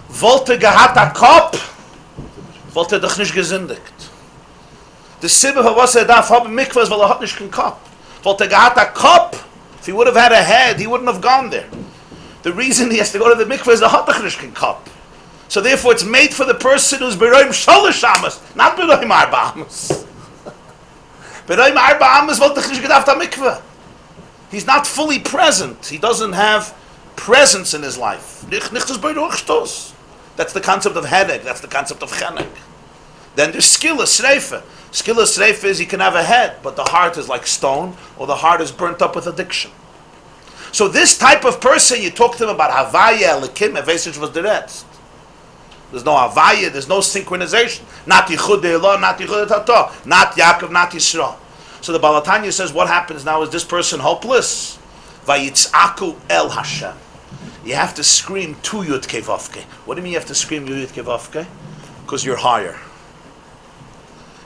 Volte gehat a Kop, Volte dich nicht gesündigt. The Sibbe of was darf haben mikvahs, weil hat nicht kein Kop. Volte gehat a Kop, if he would have had a head, he wouldn't have gone there. The reason he has to go to the mikvah is the hat nicht kein Kop. So therefore it's made for the person who's biroim shalosh amas, not biroim arba amas. Biroim arba amas wollte ich nicht gedacht am mikveh. He's not fully present. He doesn't have presence in his life. That's the concept of headache. That's the concept of chenek. Then there's skilla sreifa. Skilla sreifa is he can have a head, but the heart is like stone, or the heart is burnt up with addiction. So this type of person, you talk to him about havaya, elikim, evesish was the rest. There's no Havaya, there's no synchronization. Not Yichudei Elah, not Yichudei Torah, not Yaakov, not Yisrael. So the Balatanya says, what happens now? Is this person hopeless? Vayitzaku el Hashem. You have to scream to Yud Kei Vav Kei. What do you mean you have to scream to Yud Kei Vav Kei? Because you're higher.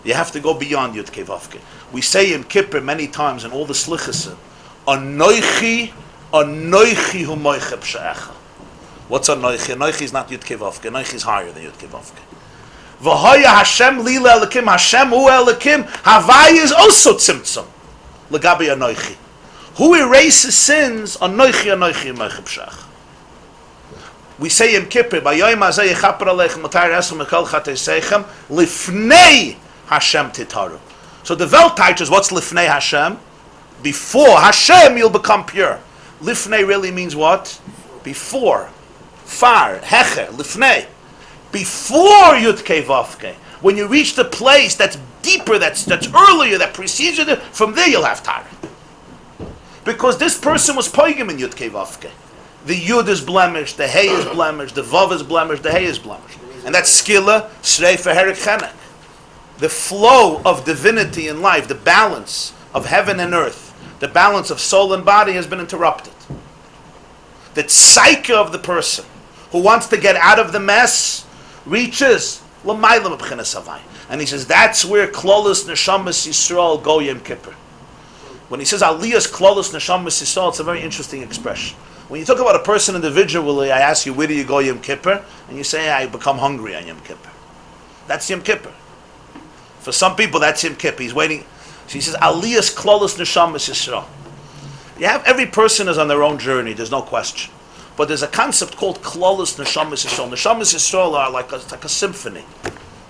You have to go beyond Yud Kei Vav Kei. We say in Kippur many times in all the slichas, Anoichi, Anoichi hu moiche b'she'echa. What's Anoichi? Anoichi is not Yud Kei Vav Kei. Anoichi is higher than Yud Kei Vav Kei. V'hoya Hashem lila elikim, Hashem hu elikim, Havaya is also tzimtzum. L'gabi Anoichi. Who erases sins? Anoichi, Anoichi, Anoichi b'shach. We say in Kippur, B'yoyim hazeh yechaper aleichem, l'tayr esem mekol chateseichem, lifnei Hashem titaru. So the Welt teaches, what's lifnei Hashem? Before Hashem, you'll become pure. Lifnei really means what? Before. Far, heche, lifnei. Before Yud Kei Vav Kei. When you reach the place that's deeper, that's earlier, that precedes you, from there you'll have Torah. Because this person was poigim in Yud Kei Vav Kei. The Yud is blemished, the Hey is blemished, the Vav is blemished, the Hey is blemished. And that's skilla, sreifa, herek, chenek. The flow of divinity in life, the balance of heaven and earth, the balance of soul and body has been interrupted. The psyche of the person who wants to get out of the mess reaches l'maylam b'chinas havai. And he says, that's where Klolos Neshamas Yisrael go Yom Kippur. When he says Aliyas Klolos Neshamas Yisrael, it's a very interesting expression. When you talk about a person individually, I ask you, where do you go Yom Kippur? And you say, I become hungry on Yom Kippur. That's Yom Kippur. For some people, that's Yom Kippur. He's waiting. So he says, Aliyas Klolos Neshamas Yisrael. You have, every person is on their own journey, there's no question. But there's a concept called Klolos Neshamas Yisrael. Neshamas Yisrael are like a symphony.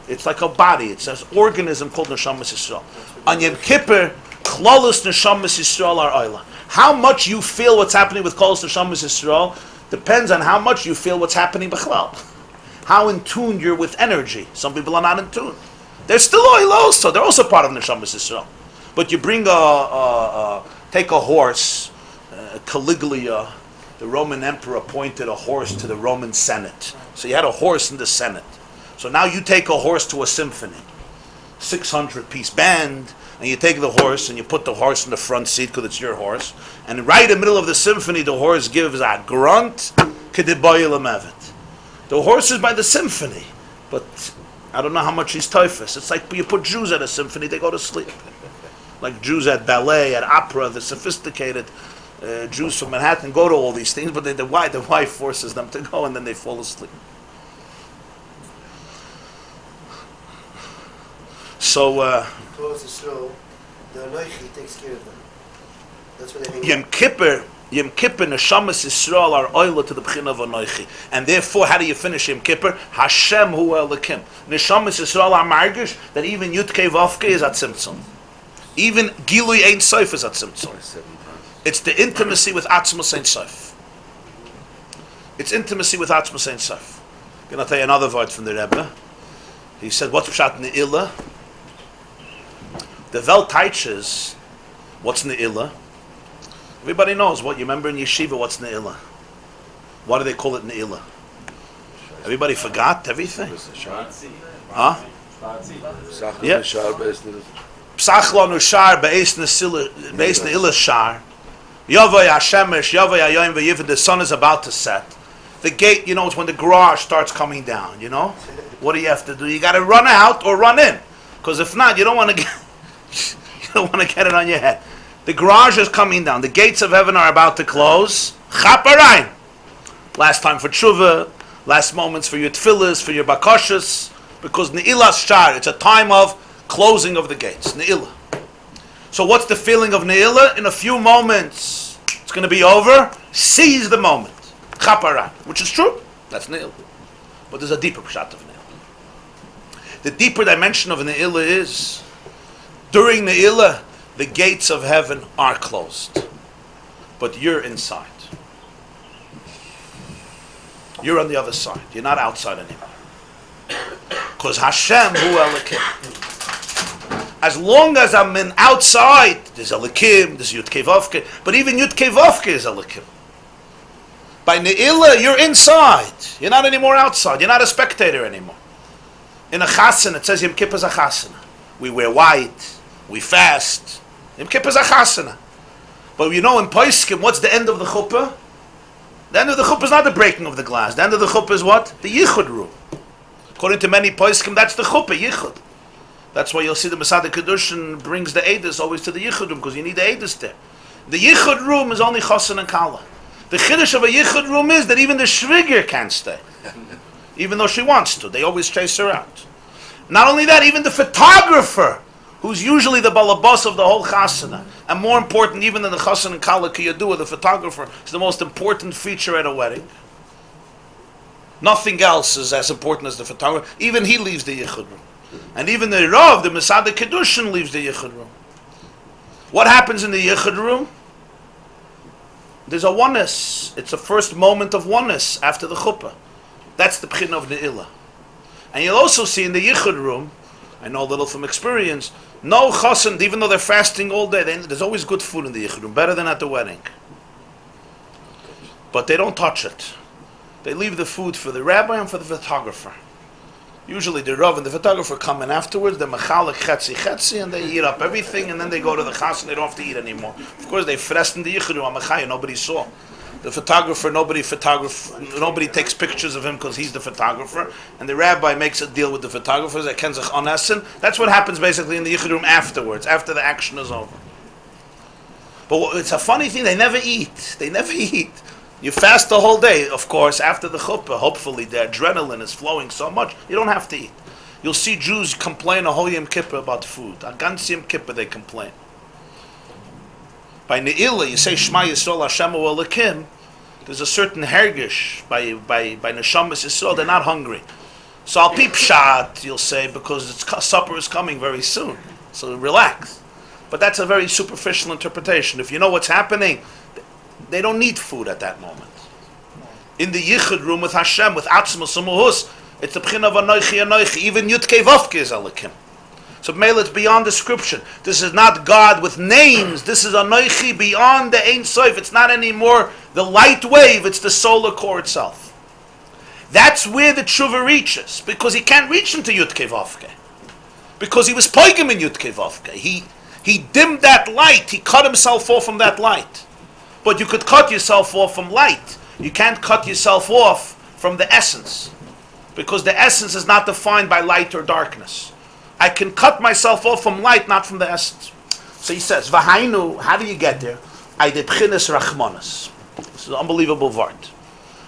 It's like a body. It's an organism called Neshamas Yisrael. On Yom Kippur, Klolos Neshamas Yisrael are Oila. How much you feel what's happening with Klolos Neshamas Yisrael depends on how much you feel what's happening Bechlal. How in tune you're with energy. Some people are not in tune. They're still Oila also. They're also part of Neshamas Yisrael. But you bring take a horse, Caligula, the Roman emperor appointed a horse to the Roman Senate. So you had a horse in the Senate. So now you take a horse to a symphony, 600-piece band, and you take the horse and you put the horse in the front seat because it's your horse. And right in the middle of the symphony, the horse gives a grunt, kediboyel. The horse is by the symphony, but I don't know how much he's typhus. It's like you put Jews at a symphony, they go to sleep. Like Jews at ballet, at opera, the sophisticated Jews from Manhattan go to all these things, but the wife forces them to go and then they fall asleep. So, Close the slow, the Anoichi takes care of them. That's what they hang Yom Kippur, Neshamas Yisrael are oila to the B'china of Anoichi. And therefore, how do you finish Yom Kippur? Hashem hu Elokim. Neshamas Yisrael are margish that even Yudkei Vavke is at Tzimtzum. Even Gilui Ein Sof is at Tzimtzum. It's the intimacy with Atzmos Ein Sof. It's intimacy with Atzmos Ein Sof. I'm going to tell you another word from the Rebbe. He said, what's Pshat Ne'ilah? The Welt teaches what's Ne'ilah. Everybody knows what you remember in yeshiva. What's Ne'ilah? Why do they call it Ne'ilah? Everybody forgot everything. Huh? Yeah. Psachlo nushar be'es Ne'ilah shar. Yavay Hashemesh, Yavay Hayoim ve'yivin. The sun is about to set. The gate, you know, it's when the garage starts coming down. You know, what do you have to do? You got to run out or run in, because if not, you don't want to get. You don't want to get it on your head. The garage is coming down. The gates of heaven are about to close. Chaparayim. Last time for tshuva. Last moments for your tefillas, for your bakashas. Because Ne'ilah shar, it's a time of closing of the gates. Ne'ilah. So what's the feeling of Ne'ilah? In a few moments, it's going to be over. Seize the moment. Chaparayim. Which is true. That's Ne'ilah. But there's a deeper pshat of Ne'ilah. The deeper dimension of Ne'ilah is, during Ne'ilah, the gates of heaven are closed. But you're inside. You're on the other side. You're not outside anymore. Because Hashem hu Elokim. As long as I'm in outside, there's Elokim, there's Yudkei Vavke, but even Yudkei Vavke is Elokim. By Ne'ilah, you're inside. You're not anymore outside. You're not a spectator anymore. In a chasana, it says Yom Kippur is a chasana. We wear white. We fast. Yom Kippur is a chasana. But you know in Poskim, what's the end of the chuppah? The end of the chuppah is not the breaking of the glass. The end of the chuppah is what? The yichud room. According to many Poskim, that's the chuppah, yichud. That's why you'll see the Masada Kedushin brings the Eidos always to the yichud room, because you need the Eidos there. The yichud room is only chosan and kala. The chiddush of a yichud room is that even the shvigger can't stay. Even though she wants to. They always chase her out. Not only that, even the photographer, who's usually the balabas of the whole chasana, and more important even than the chasan and kala kiyadua, the photographer is the most important feature at a wedding. Nothing else is as important as the photographer. Even he leaves the yichud room. And even the Rav, the Masada Kedushin, leaves the yichud room. What happens in the yichud room? There's a oneness. It's the first moment of oneness after the chuppah. That's the pchin of Ne'ilah. And you'll also see in the yichud room, I know a little from experience, no chassan, even though they're fasting all day, there's always good food in the yichud room, better than at the wedding. But they don't touch it. They leave the food for the rabbi and for the photographer. Usually the Rav and the photographer come in afterwards, they're mechalek chetzi, and they eat up everything, and then they go to the chassan, they don't have to eat anymore. Of course, they fressed in the yichud room, nobody saw. The photographer, nobody takes pictures of him because he's the photographer, and the rabbi makes a deal with the photographers. That's what happens basically in the yichud room afterwards, after the action is over. But it's a funny thing, they never eat. They never eat. You fast the whole day, of course, after the chuppah, hopefully the adrenaline is flowing so much, you don't have to eat. You'll see Jews complain a whole Yom Kippur about food. A ganz Yom Kippur they complain. By Ne'ilah, you say Shema Yisroel Hashem Elokim, there's a certain hergish by Neshamas Yisrael, they're not hungry. So Al Pi Pshat, you'll say, because supper is coming very soon. So relax. But that's a very superficial interpretation. If you know what's happening, they don't need food at that moment. In the Yichud room with Hashem, with Atzmos Umuhus, it's the B'chin of Anoichi Anoichi. Even Yudkei Vavke is Elokim. So Mele, it's beyond description. This is not God with names. This is Anoichi beyond the Ein Sof. It's not anymore the light wave. It's the solar core itself. That's where the tshuva reaches. Because he can't reach into Yudkei Vavke. Because he was poigim in Yudkei Vavke. He dimmed that light. He cut himself off from that light. But you could cut yourself off from light. You can't cut yourself off from the essence. Because the essence is not defined by light or darkness. I can cut myself off from light, not from the essence. So he says, Vahainu, how do you get there? Aide B'chinas Rachmanas. This is an unbelievable word.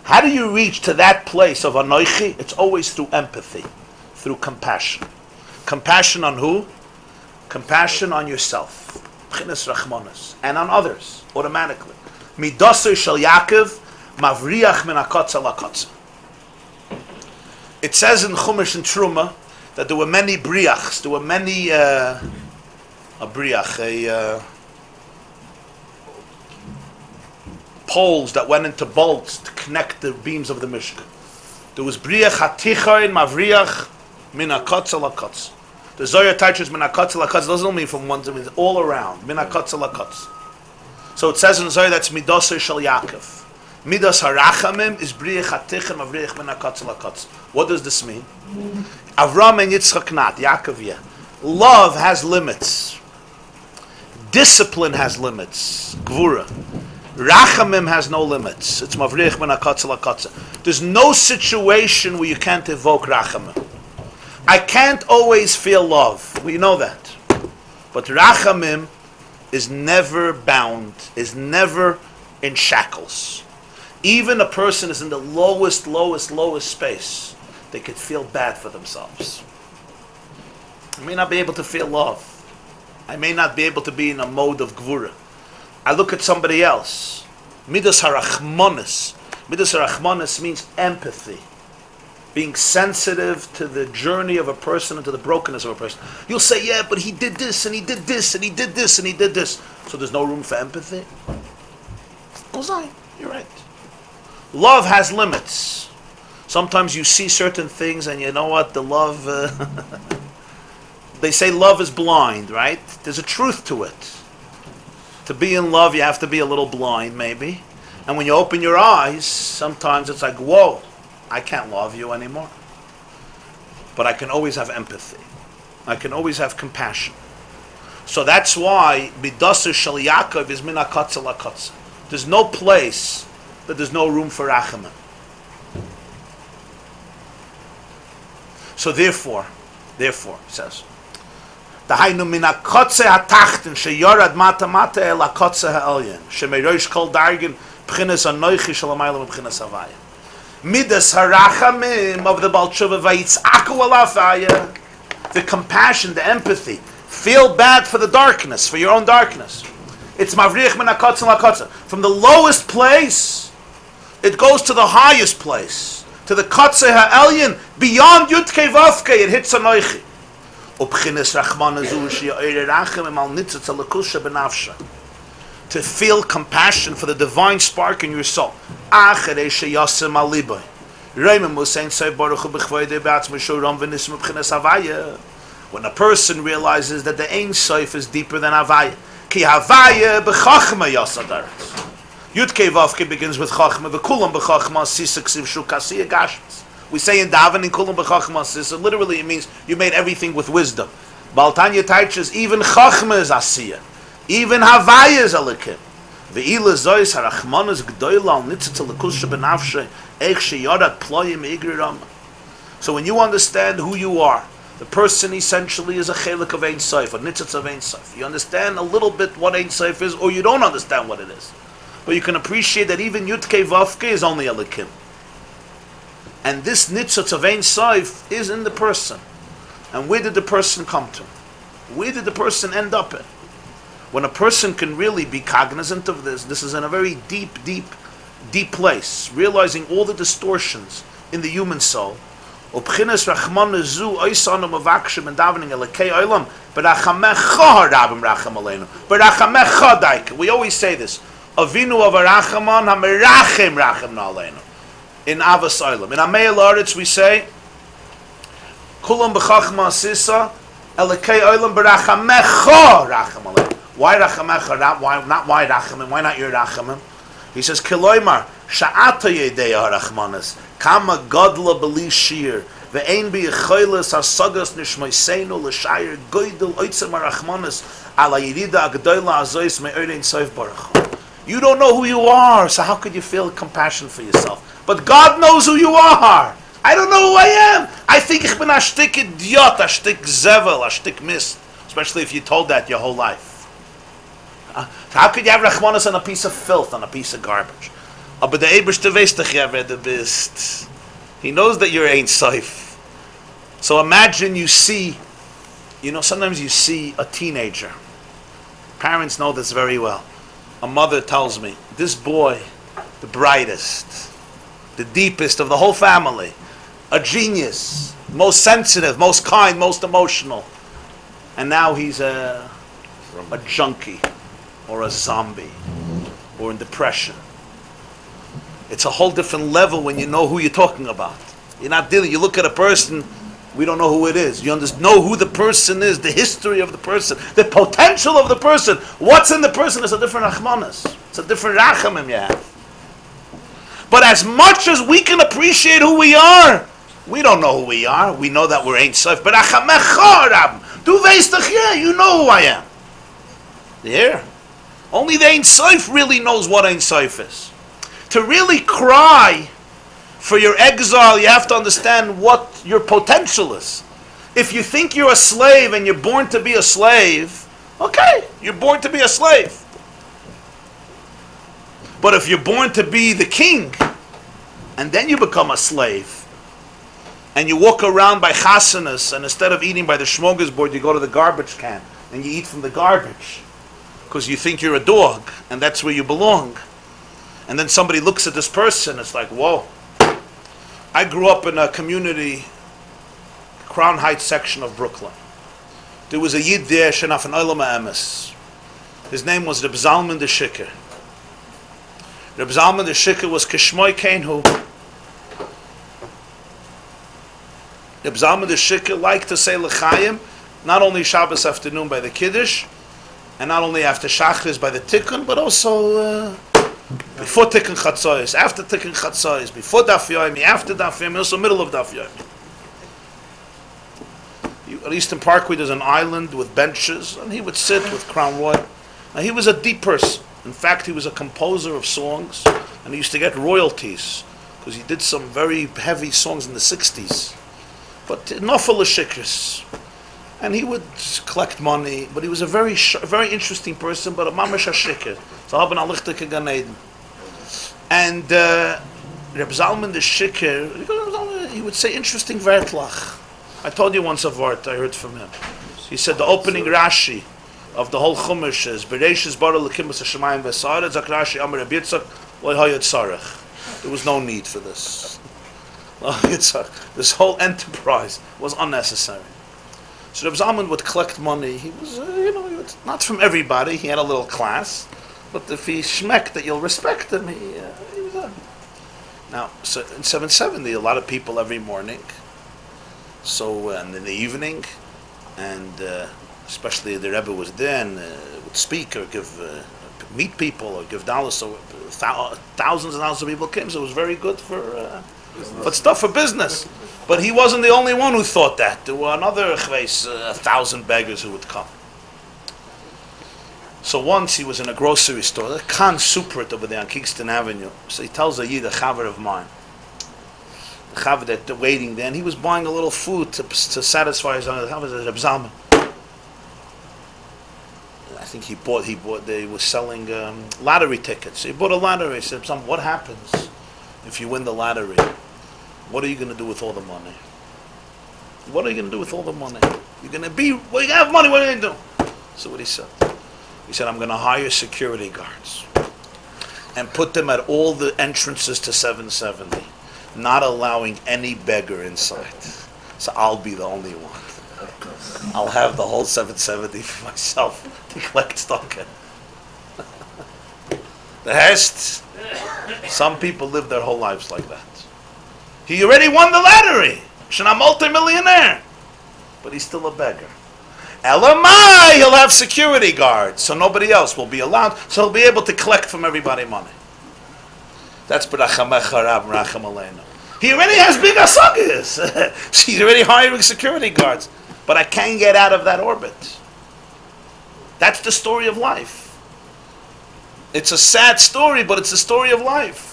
How do you reach to that place of Anoichi? It's always through empathy, through compassion. Compassion on who? Compassion on yourself. B'chinas Rachmanas. And on others, automatically. Midasei Shel Yaakov, Mavriach Min HaKotza LaKotza. It says in Chumash and Truma that there were many briachs, there were many poles that went into bolts to connect the beams of the Mishkan. There was briach hatichayin mavriach min hakotza lakotza. The Zohar teaches min hakotza lakotza doesn't mean from one, it means all around, min hakotza lakotza. So it says in Zohar that's midasei shel Yaakov. Midas harachamim is briach hatichayin mavriach min hakotza lakotza. What does this mean? Avram and Yitzchak not, Yaakov yeah. Love has limits. Discipline has limits. Gvura. Rachamim has no limits. It's mavrich min hakotza lakotza. There's no situation where you can't evoke rachamim. I can't always feel love. We know that. But rachamim is never bound, is never in shackles. Even a person is in the lowest space. They could feel bad for themselves. I may not be able to feel love. I may not be able to be in a mode of gvura. I look at somebody else. Midas harachmanis. Midas harachmanis means empathy. Being sensitive to the journey of a person and to the brokenness of a person. You'll say, yeah, but he did this, and he did this, and he did this, and he did this. So there's no room for empathy? Ozai, you're right. Love has limits. Sometimes you see certain things and you know what, the love, they say love is blind, right? There's a truth to it. To be in love, you have to be a little blind, maybe. And when you open your eyes, sometimes it's like, whoa, I can't love you anymore. But I can always have empathy. I can always have compassion. So that's why, Bidasser Shel Yaakov is min hakotza lakotza. There's no place that there's no room for rachamim. So therefore, it says, Dahainu min hakotze hatachten sheyorad mata mata el hakotze ha'elyon shemerosh kol dargin b'chinas anoichi shel hamayla b'chinas havaya. Midas harachamim of the Baal Tshuva vayitzaku alafaya. The compassion, the empathy. Feel bad for the darkness, for your own darkness. It's mavrich min hakotze lakotze. From the lowest place, it goes to the highest place. To the Kotze Ha'elyon, beyond Yudkei Vavke, it hits Anoichi. To feel compassion for the divine spark in your soul. When a person realizes that the Ein Sof is deeper than Havaya. Ki Havaya b'chachma yasadaret. Yudkei Vavke begins with Chachma, v'kulam b'chachma sisa ksiv shu kasiya gashmas. We say in Daven, in kulam b'chachma sisa, literally it means you made everything with wisdom. Baal Tanya teaches even Chachma is Asiya. Even Havaya is Elikim. Ve'ila zois harachmanas g'doyla al nitzitz l'kusha b'nafshe eich sheyarat ployim igriram. So when you understand who you are, the person essentially is a chelik of Ein Sof, a nitzitz of Ein Sof. You understand a little bit what Ein Sof is, or you don't understand what it is. But you can appreciate that even Yudke Vavke is only a Likim. And this nitzitz of Ein Sof is in the person. And where did the person come to? Where did the person end up in? When a person can really be cognizant of this is in a very deep place, realizing all the distortions in the human soul. We always say this. Avinu avarachamon hamerachem rachem na'aleinu. In Avos Olam. In Amei La'aretz we say, Kulam b'chachma asisa, Elekei Olam b'rachamecha rachem aleinu. Why rachamecha? Why rachamim? Why not your rachamim? He says, Kiloimar, sha'ata yedei harachmanas, kama godla b'li shir, ve'ein b'yechoyles hasagas nishmoiseinu l'shayir goydel oitzem harachmanas, ala yirida agdoyla azois me'erein soif baruch. You don't know who you are, so how could you feel compassion for yourself? But God knows who you are. I don't know who I am. I think ich bin a shtik idiot, a shtik zevel, a shtik mist. Especially if you told that your whole life. How could you have rachmanas on a piece of filth, on a piece of garbage? But the Eibishter weiß doch ja wer du bist. He knows that you're Ein Sof. So imagine you see, sometimes you see a teenager. Parents know this very well. A mother tells me, this boy, the brightest, the deepest of the whole family, a genius, most sensitive, most kind, most emotional. And now he's a junkie, or a zombie, or in depression. It's a whole different level when you know who you're talking about. You're not dealing, you look at a person, we don't know who it is. You know who the person is, the history of the person, the potential of the person. What's in the person is a different rachmanas. It's a different rachamim you have. But as much as we can appreciate who we are, we don't know who we are. We know that we're Ein Sof. But du weißt doch, yeah, you know who I am. There. Only the Ein Sof really knows what Ein Sof is. To really cry for your exile, you have to understand what your potential is. If you think you're a slave and you're born to be a slave, okay, you're born to be a slave. But if you're born to be the king, and then you become a slave, and you walk around by chasanas, and instead of eating by the smorgasbord, you go to the garbage can, and you eat from the garbage, because you think you're a dog, and that's where you belong. And then somebody looks at this person, it's like, whoa. I grew up in a community, Crown Heights section of Brooklyn. There was a Yid there, Shenaf and Olam Emes. His name was Reb Zalman the Shikr. Reb Zalman the Shikr was Kishmoy Kenhu. Reb Zalman the Shikr liked to say L'chaim, not only Shabbos afternoon by the Kiddush, and not only after Shachris by the Tikkun, but also before Tikkun Chatzos, after Tikkun Chatzos, before Daf Yomi, after Daf Yomi, also middle of Daf Yomi. At Eastern Parkway there's an island with benches, and he would sit with Crown Royal. Now he was a deep person. In fact, he was a composer of songs, and he used to get royalties, because he did some very heavy songs in the 60s. But Nofel Shikris. And he would collect money, but he was a very interesting person, but a mamash shikr. So haben alichtike ganeden. And Reb Zalman the Shikr, he would say interesting vertlach. I told you once a word I heard from him. He said the opening Rashi of the whole Chumash is Bereishis bara l'kimus hashemayim v'sa'aret zak Rashi amar Reb Yitzchak lo hayot tzarech. There was no need for this. This whole enterprise was unnecessary. So Reb Zalman would collect money. He was, not from everybody. He had a little class, but if he schmecked that you'll respect him, he was on. Now, so in 770, a lot of people every morning. So, and in the evening, and especially the Rebbe was there and would speak or give, meet people or give dollars. So thousands and thousands of people came. So it was very good for stuff for business. But he wasn't the only one who thought that. There were another 1,000 beggars who would come. So once he was in a grocery store, the Khan Supert over there on Kingston Avenue. So he tells a Yid, a chaver of mine, the chaver that they're waiting there, and he was buying a little food to satisfy his own. The chaver said, Reb Zalman, I think he bought, they were selling lottery tickets. So he bought a lottery. He said, what happens if you win the lottery? What are you going to do with all the money? What are you going to do with all the money? You're going to be, well, you have money, what are you going to do? So what he said? He said, I'm going to hire security guards and put them at all the entrances to 770, not allowing any beggar inside. So I'll be the only one. I'll have the whole 770 for myself to collect stocken. The rest, some people live their whole lives like that. He already won the lottery. He's a multi-millionaire. But he's still a beggar. Elamai, he'll have security guards, so nobody else will be allowed, so he'll be able to collect from everybody money. That's B'rachamecha Rab Racham Aleinu. He already has big asagas. He's already hiring security guards. But I can't get out of that orbit. That's the story of life. It's a sad story, but it's the story of life.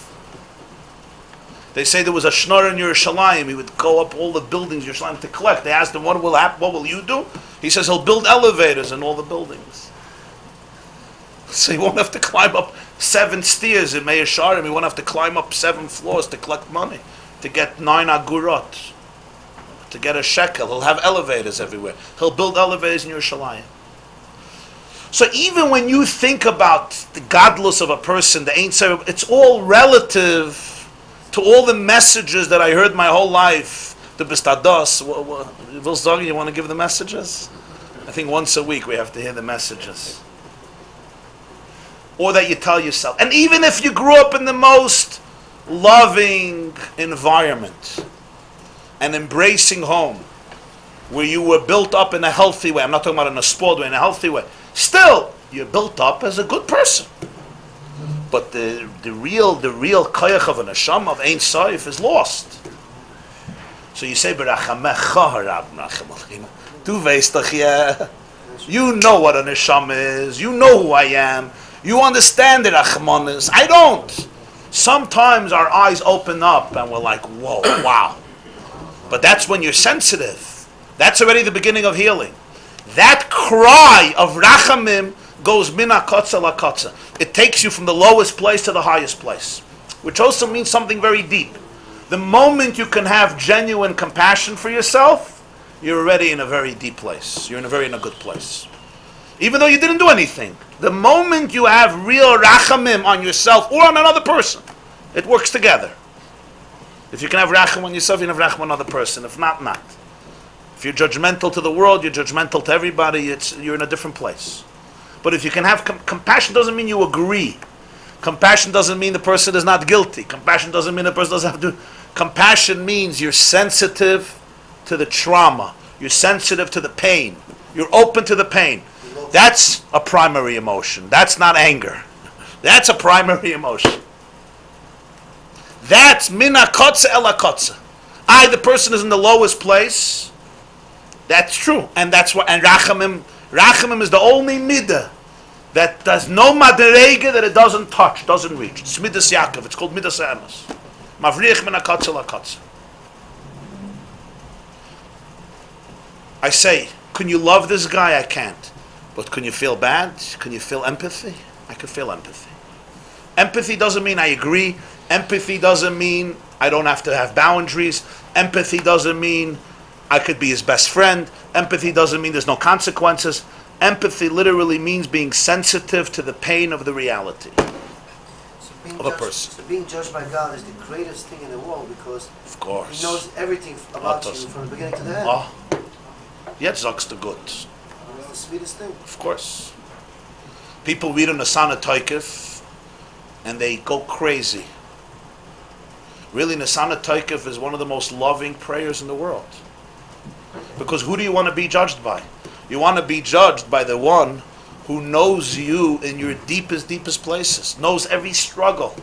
They say there was a schnorr in Yerushalayim. He would go up all the buildings in Yerushalayim to collect. They asked him, what will happen? What will you do? He says he'll build elevators in all the buildings. So he won't have to climb up 7 stairs in Meir Sharim. He won't have to climb up 7 floors to collect money, to get 9 agurot, to get a shekel. He'll have elevators everywhere. He'll build elevators in Yerushalayim. So even when you think about the godless of a person, the Ein Sof, it's all relative to all the messages that I heard my whole life. The Bistados, Vilsdog, you want to give the messages? I think once a week we have to hear the messages. Or that you tell yourself. And even if you grew up in the most loving environment, an embracing home, where you were built up in a healthy way, I'm not talking about in a spoiled way, in a healthy way, still, you're built up as a good person. But the real koyach of a neshama of Ein Sof is lost. So you say, B'rachamecha Rab Racham Aleinu. Du weißt doch, yeah. You know what a neshama is. You know who I am. You understand the Rachmanis. I don't. Sometimes our eyes open up and we're like, whoa, wow. But that's when you're sensitive. That's already the beginning of healing. That cry of Rachamim goes min hakotza lakotza. It takes you from the lowest place to the highest place, which also means something very deep. The moment you can have genuine compassion for yourself, you're already in a very deep place. You're in a good place. Even though you didn't do anything. The moment you have real rachamim on yourself or on another person, it works together. If you can have racham on yourself, you can have racham on another person. If not, not. If you're judgmental to the world, you're judgmental to everybody, you're in a different place. But if you can have compassion, doesn't mean you agree. Compassion doesn't mean the person is not guilty. Compassion doesn't mean the person doesn't have to. Compassion means you're sensitive to the trauma. You're sensitive to the pain. You're open to the pain. That's a primary emotion. That's not anger. That's a primary emotion. That's min hakotza el hakotza. The person is in the lowest place. That's true. And that's what, and Rachamim is the only midah that does no madrega that it doesn't touch, doesn't reach. It's midas Yaakov. It's called midas Amos. Mavriach min hakotza el hakotza. I say, can you love this guy? I can't. But can you feel bad? Can you feel empathy? I can feel empathy. Empathy doesn't mean I agree. Empathy doesn't mean I don't have to have boundaries. Empathy doesn't mean I could be his best friend. Empathy doesn't mean there's no consequences. Empathy literally means being sensitive to the pain of the reality of a person. So being judged by God is the greatest thing in the world because of course. He knows everything about you from the beginning to the end. Jetzt sagst du gut. It's the sweetest thing. Of course. People read on the Sana Toikif and they go crazy. Really, Nisana Toikif is one of the most loving prayers in the world. Because who do you want to be judged by? You want to be judged by the one who knows you in your deepest, deepest places, knows every struggle,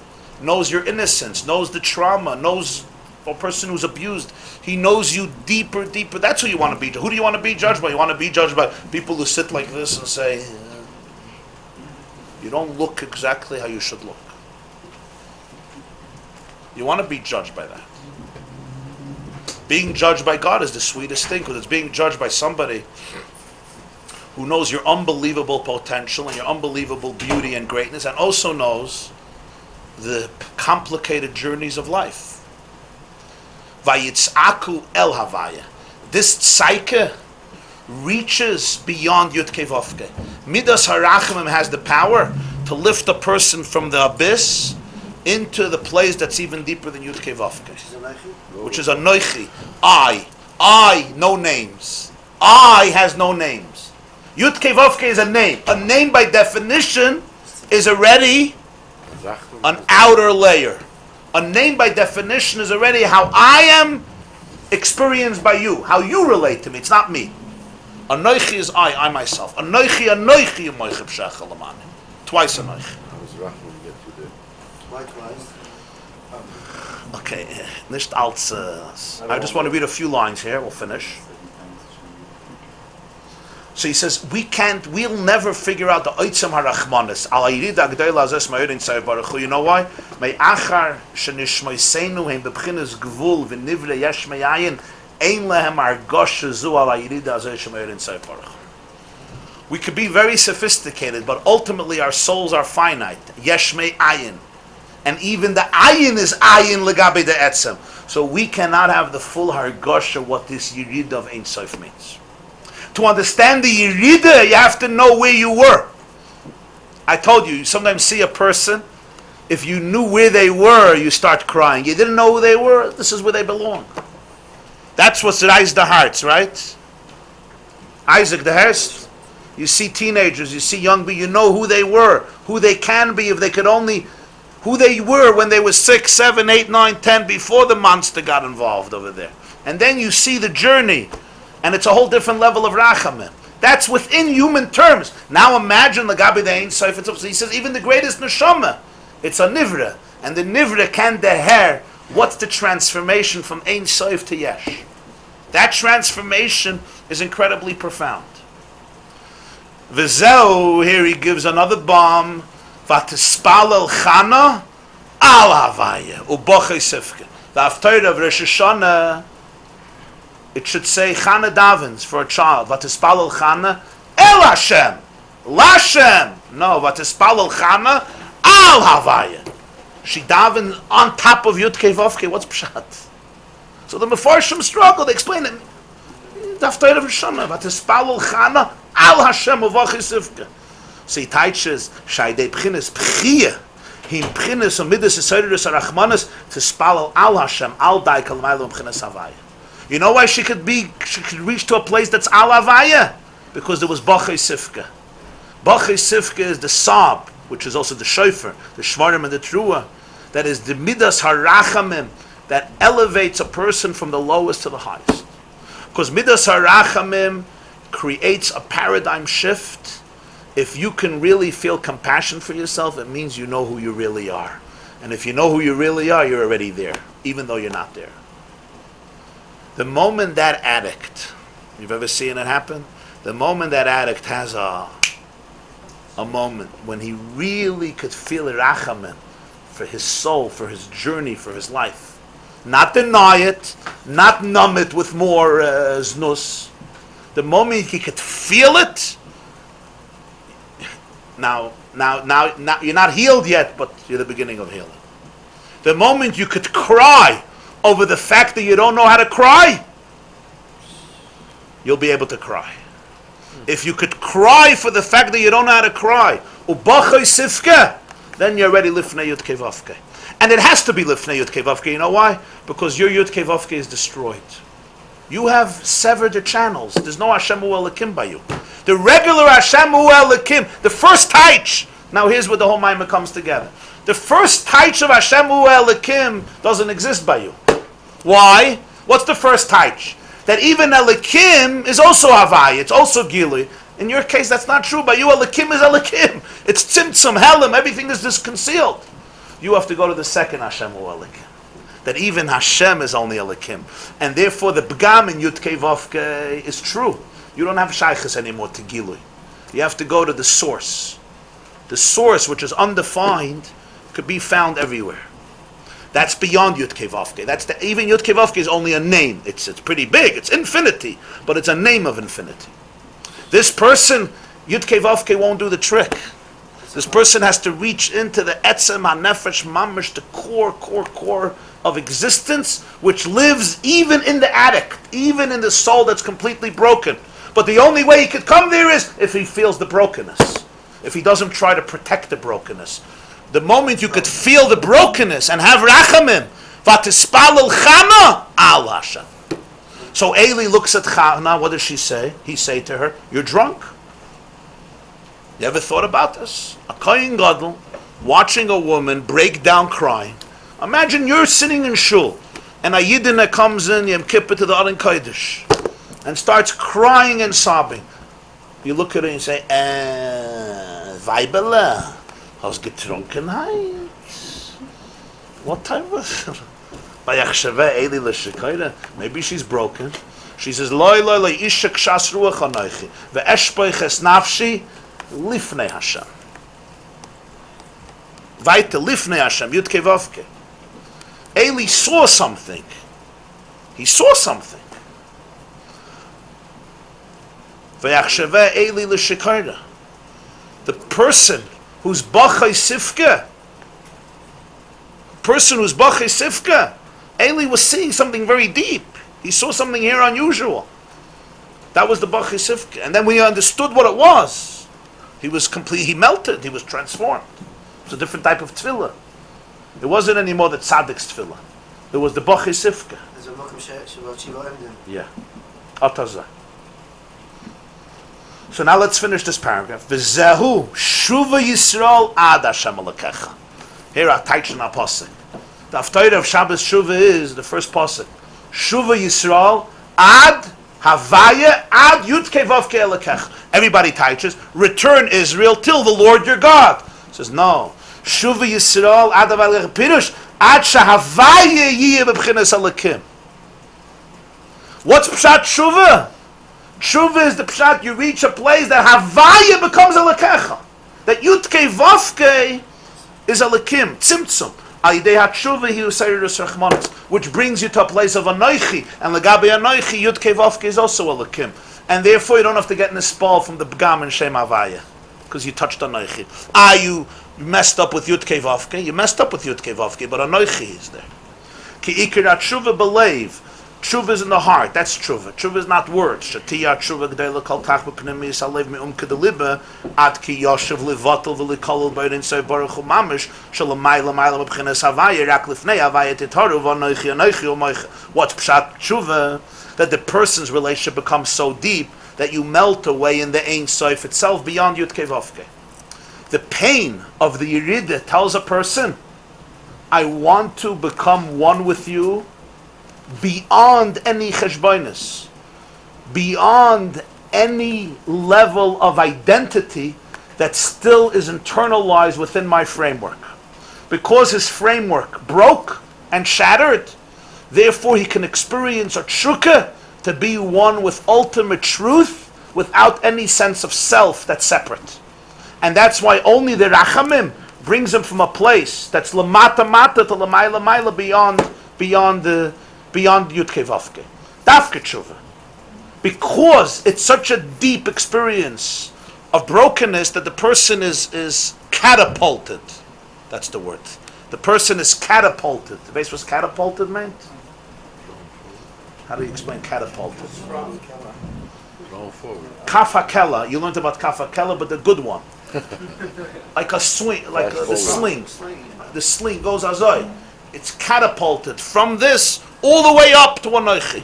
knows your innocence, knows the trauma, knows a person who's abused. He knows you deeper, deeper. That's who you want to be. Who do you want to be judged by? You want to be judged by people who sit like this and say, You don't look exactly how you should look. You want to be judged by that. Being judged by God is the sweetest thing, because it's being judged by somebody who knows your unbelievable potential and your unbelievable beauty and greatness, and also knows the complicated journeys of life. Vayitzaku el havaya. This tzayke reaches beyond Yudke Vovke. Midas Harachamim has the power to lift a person from the abyss into the place that's even deeper than Yudke Vovke, which is Anoichi. I, no names. I has no names. Yudke Vovke is a name. A name by definition is already an outer layer. A name by definition is already how I am experienced by you, how you relate to me. It's not me. Anoichi is I myself. Anoichi, Moichib Shechel Amani. Twice Anoichi. Likewise. Okay, nicht als. I just want to read a few lines here. We'll finish. So he says, we'll never figure out the Oitzam HaRachmanis. Al Ayirida G'dayla Azes Ma'odin Tzayv Baruch Hu. You know why? Me'achar shenishmoiseinu hem bebchinas gvul v'nivre yesh me'ayin ein lehem argosh zu al Ayirida Azes Ma'odin Tzayv Baruch Hu. We could be very sophisticated, but ultimately our souls are finite. Yesh me'ayin. And even the ayin is ayin legabe de etzem. So we cannot have the full hargosh of what this Yirida of Ein Sof means. To understand the Yerida, you have to know where you were. I told you sometimes see a person, if you knew where they were, you start crying. You didn't know who they were, this is where they belong. That's what's raised the hearts, right? Isaac the Hurst, you see teenagers, you see young people, you know who they were, who they can be, if they could only, who they were when they were 6, 7, 8, 9, 10, before the monster got involved over there. And then you see the journey. And it's a whole different level of rachamim. That's within human terms. Now imagine the Gabi the Ein Sof. He says even the greatest neshama, it's a nivra, and the nivra can deher. What's the transformation from Ein Sof to Yesh? That transformation is incredibly profound. V'zeu, here he gives another bomb. V'tispalel chana al havaya u'bochei sifke. The Haftarah of Rosh Hashanah. It should say Chana davens for a child. Vatispalel Chana El Hashem. Lashem. No, Vatispalel Chana Al Havaya. She davens on top of Yudke Vovke. What's Pshat? So the Mefarshim struggle. They explain it. Haftarah of Shana. Vatispalel Chana Al Hashem Uvachi Sivke. So he teaches Shaydei Pchines Pchia. Him Pchines Amidus Esoidus Arachmanis Tispalel Al Hashem Al Dai Kalmailu Pchines Havaya. You know why she could reach to a place that's al havaya? Because there was Bachei Sifka. Bachei Sifka is the sob, which is also the shofar, the shvarim and the truah. That is the midas harachamim that elevates a person from the lowest to the highest. Because midas harachamim creates a paradigm shift. If you can really feel compassion for yourself, it means you know who you really are. And if you know who you really are, you're already there, even though you're not there. The moment that addict, you've ever seen it happen? The moment that addict has a moment when he really could feel rachamim for his soul, for his journey, for his life. Not deny it, not numb it with more znus. The moment he could feel it, now you're not healed yet, but you're the beginning of healing. The moment you could cry over the fact that you don't know how to cry, you'll be able to cry. If you could cry for the fact that you don't know how to cry, then you're already lifnei Yudke Vovke. And it has to be lifnei Yudke Vovke. You know why? Because your Yudke Vovke is destroyed. You have severed the channels. There's no Hashem Hu Elokim by you. The regular Hashem Hu Elokim, the first taich. Now here's where the whole Maamer comes together. The first taich of Hashem Hu Elokim doesn't exist by you. Why? What's the first taich? That even Elikim is also Havai, it's also Gili. In your case, that's not true. By you, Elikim is Elikim. It's Tzimtzum, Helim, everything is just concealed. You have to go to the second Hashem Hu Elikim. That even Hashem is only Elikim. And therefore, the B'gam in Yudke Vovke is true. You don't have Shaykhs anymore to Gili. You have to go to the source. The source, which is undefined, could be found everywhere. That's beyond Yud Kei Vav Kei. Even Yud Kei Vav Kei is only a name. It's pretty big. It's infinity, but it's a name of infinity. This person, Yud Kei Vav Kei won't do the trick. This person has to reach into the etzem hanefesh mamish, the core of existence, which lives even in the addict, even in the soul that's completely broken. But the only way he could come there is if he feels the brokenness, if he doesn't try to protect the brokenness. The moment you could feel the brokenness and have rachamim, vatispalel Chana al Hashem. So Eli looks at Chana. What does she say? He say to her, "You're drunk." You ever thought about this? A kohen gadol watching a woman break down crying. Imagine you're sitting in shul, and a yidin comes in Yom Kippur to the Aron Kodesh and starts crying and sobbing. You look at her and say, Weibele, hast getrunkenheit? What time was it? Maybe she's broken. She says, Loi, isha kshas ruach anoichi, ve'eshpoiches nafshi, lifnei Hashem. Weiter, lifnei Hashem, Yud Kei Vav Kei. Eli saw something. He saw something. Ve'achsheveh Eli l'shikayra. The person who's bachai sifka, Eli was seeing something very deep. He saw something here unusual. That was the bachai sifka. And then when he understood what it was, he was complete. He melted. He was transformed. It's a different type of tefillah. It wasn't anymore the tzaddik's tefillah. It was the bachai sifka. Yeah. Atazah. So now let's finish this paragraph. V'zehu Shuvah Yisroel ad Hashem Elokecha. Here are Taichin HaPosek. The Haftarah of Shabbos Shuvah is the first Posek. Shuvah Yisroel ad Havaya ad Yud Kei Vav Kei Elokecha. Everybody teaches, return Israel till the Lord your God. He says, no. Shuvah Yisroel ad Havaya Pirush ad Shahavaya Yiyeh B'Bchinas Elokim. What's Pshat Shuvah? Shuvah is the Pshat, you reach a place that Havaya becomes Elokecha. That Yud Kei Vav Kei is Elokim, Tzimtzum. Al-Yidei HaTshuvah Hi Usayrus Rachmanis, which brings you to a place of Anoichi. And Legabe Anoichi, Yud Kei Vav Kei is also Elokim. And therefore you don't have to get in a spall from the B'gam and Shem Havaya. Because you touched Anoichi. You messed up with Yud Kei Vav Kei? You messed up with Yud Kei Vav Kei, but Anoichi is there. Ki Ikir HaTshuvah B'leiv. Tshuva is in the heart. That's tshuva. Tshuva is not words. Shatiyah tshuva g'dayla kol kach b'pnimi yisalev mi'um kedeliba ad ki yoshev levatel v'likolol b'yrin say baruch hu mamish shalamayla mayla m'b'chinas havaya rak lifnei havaya titaru v'anoichi anoichi u'moicha. What's pshat tshuva? That the person's relationship becomes so deep that you melt away in the Ein Sof itself beyond Yud Kei Vav Kei. The pain of the Yerida tells a person, I want to become one with you beyond any cheshbonis, beyond any level of identity that still is internalized within my framework. Because his framework broke and shattered, therefore he can experience a tshuka to be one with ultimate truth without any sense of self that's separate. And that's why only the rachamim brings him from a place that's lamata mata to lamayla mayla beyond Yud Kei Vav Kei. Dafka tshuva. Because it's such a deep experience of brokenness that the person is catapulted. That's the word. The person is catapulted. The base was catapulted meant? How do you explain catapulted? Kafakela. You learned about kafakela, but the good one. Like a swing, like the sling. The sling goes azoi. It's catapulted from this all the way up to Anoichi.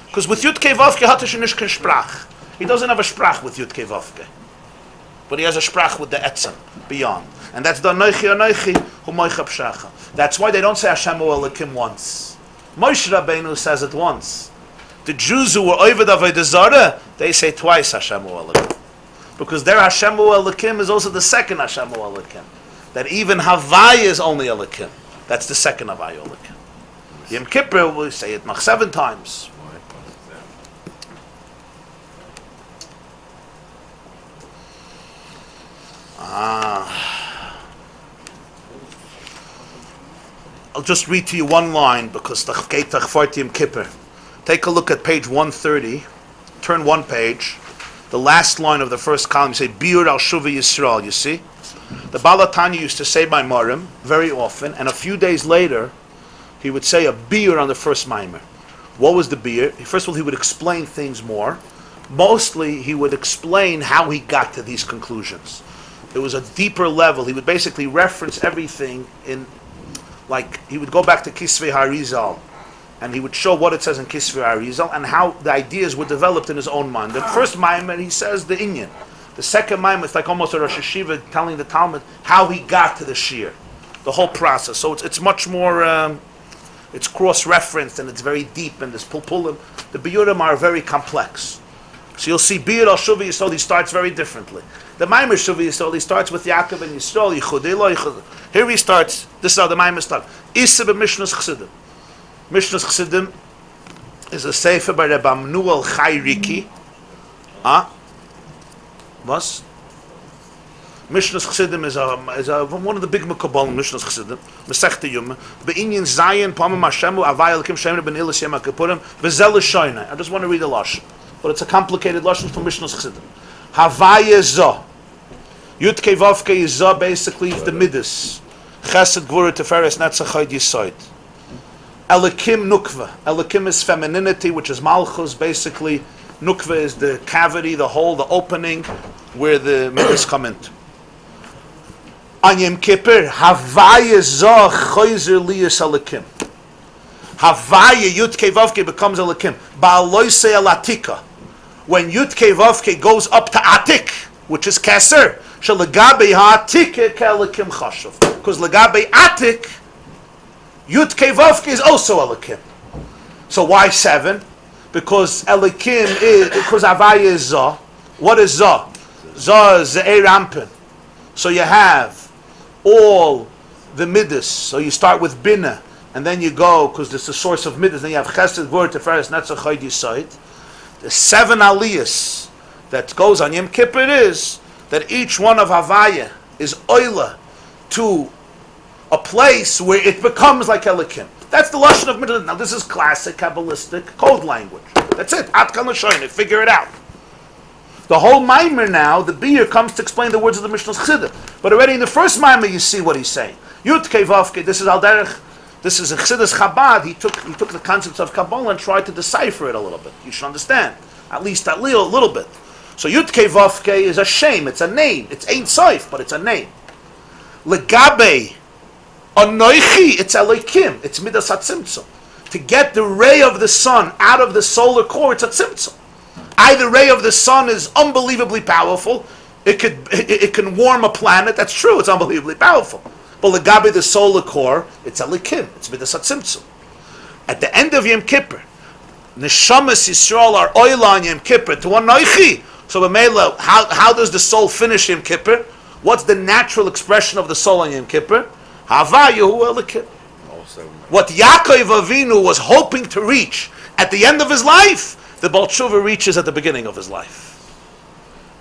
Because with Yud Kei Vav Kei Hatish Nish Ken Sprach. He doesn't have a Sprach with Yud Kei Vav Kei. But he has a Sprach with the Etzem, beyond. And that's the Anoichi Hu Moicha Pshacha. That's why they don't say Hashem Hu Elokim once. Moshe Rabbeinu says it once. The Jews who were Oved Avodah Zarah, they say twice Hashem Hu Elokim. Because their Hashem Hu Elokim is also the second Hashem Hu Elokim. That even Havai is only Elokim. That's the second Havai Elokim. Yom Kippur, we say it 7 times. Ah. I'll just read to you one line because Kippur. Take a look at page 130. Turn one page. The last line of the first column, you say, Biur al Shuvah Yisroel, you see? The Balatanya used to say Maamer very often, and a few days later, he would say a Biur on the first Maamer. What was the Biur? First of all, he would explain things more. Mostly, he would explain how he got to these conclusions. It was a deeper level. He would basically reference everything in, like, he would go back to Kisvei Harizal, and he would show what it says in Kisvei Harizal, and how the ideas were developed in his own mind. The first Maamer, he says the Inyan. The second Maamer, it's like almost a Rosh Hashiva telling the Talmud how he got to the Shir. The whole process. So it's much more, it's cross-referenced, and it's very deep, and this pulpulim. The Biyurim are very complex. So you'll see Biur al Shuvah Yisroel, he starts very differently. The Maamer Shuvah Yisroel, he starts with Yaakov and Yisroel, Yichudei lo Yichudei. Here he starts, this is how the Maamer starts. Issa b'Mishnas Chasidim. Mishnas Chasidim is a sefer by Rabbi Amnuel Chai Riki. Was? Mishnas Chasidim is one of the big Mekabalim, Mishnas Chasidim. Masechta Yuma. Be'inyan Zayin, Pamim Hashemu, Avay Elikim Shemina Ben Ilis Yom HaKippurim, V'zel L'shoyna. I just want to read the Lashon. But it's a complicated Lashon from Mishnas Chasidim. Havaya Zoh. Yud Kei Vav Kei Zoh basically is the Midas. Chesed Gvura Teferes Netzach Yisoid. Elikim Nukva. Elikim is femininity, which is Malchus. Basically, Nukva is the cavity, the hole, the opening where the Midas come into. On Yom Kippur, Havaya Zoh Choyzer Liyas Elikim. Havaya Yud Kei Vav Kei becomes Elikim. Ba'aloisei Alatika. When Yud Kei Vav Kei goes up to Atik, which is Keser, Shalagabe Ha'atik Kelikim Chashav. Because Lagabe Atik, Yud Kei Vav Kei is also Elikim. So why 7? Because Elikim is, because Havaya is Zah. What is Zah? Zah is Ze'er Rampin. So you have all the Midas. So you start with Bina, and then you go, because this is the source of Midas, then you have Chesed, Vur, Teferes, Netzach, Chayd, Yisayid. The 7 aliyahs that goes on Yom Kippur is that each one of Havaya is oila to a place where it becomes like Elikim. That's the Lashon of Midah. Now this is classic Kabbalistic code language. That's it. Atkan L'shoyne. Figure it out. The whole Maamer now, the Biur comes to explain the words of the Mishnas Chasidim. But already in the first Maamer you see what he's saying. Yud Kei Vav Kei, this is Al Derech. This is a Chassidus Chabad. He took the concepts of Kabbalah and tried to decipher it a little bit. You should understand. At least a little bit. So Yud Kei Vav Kei is a shame. It's a name. It's Ein Sof, but it's a name. Legabe Anoichi, it's Elokim. It's Midas HaTzimtzum. To get the ray of the sun out of the solar core, it's a Tzimtzum. Either ray of the sun is unbelievably powerful. It can warm a planet. That's true. It's unbelievably powerful. But Legabe, the solar core, it's Elikim. It's Midas HaTzimtzum. At the end of Yom Kippur, Neshamas Yisrael are oil on Yom Kippur to one noichi. So B'meila, how does the soul finish Yom Kippur? What's the natural expression of the soul on Yom Kippur? Hava Yehu Elikim. What Yaakov Avinu was hoping to reach at the end of his life, the Baal Tshuva reaches at the beginning of his life.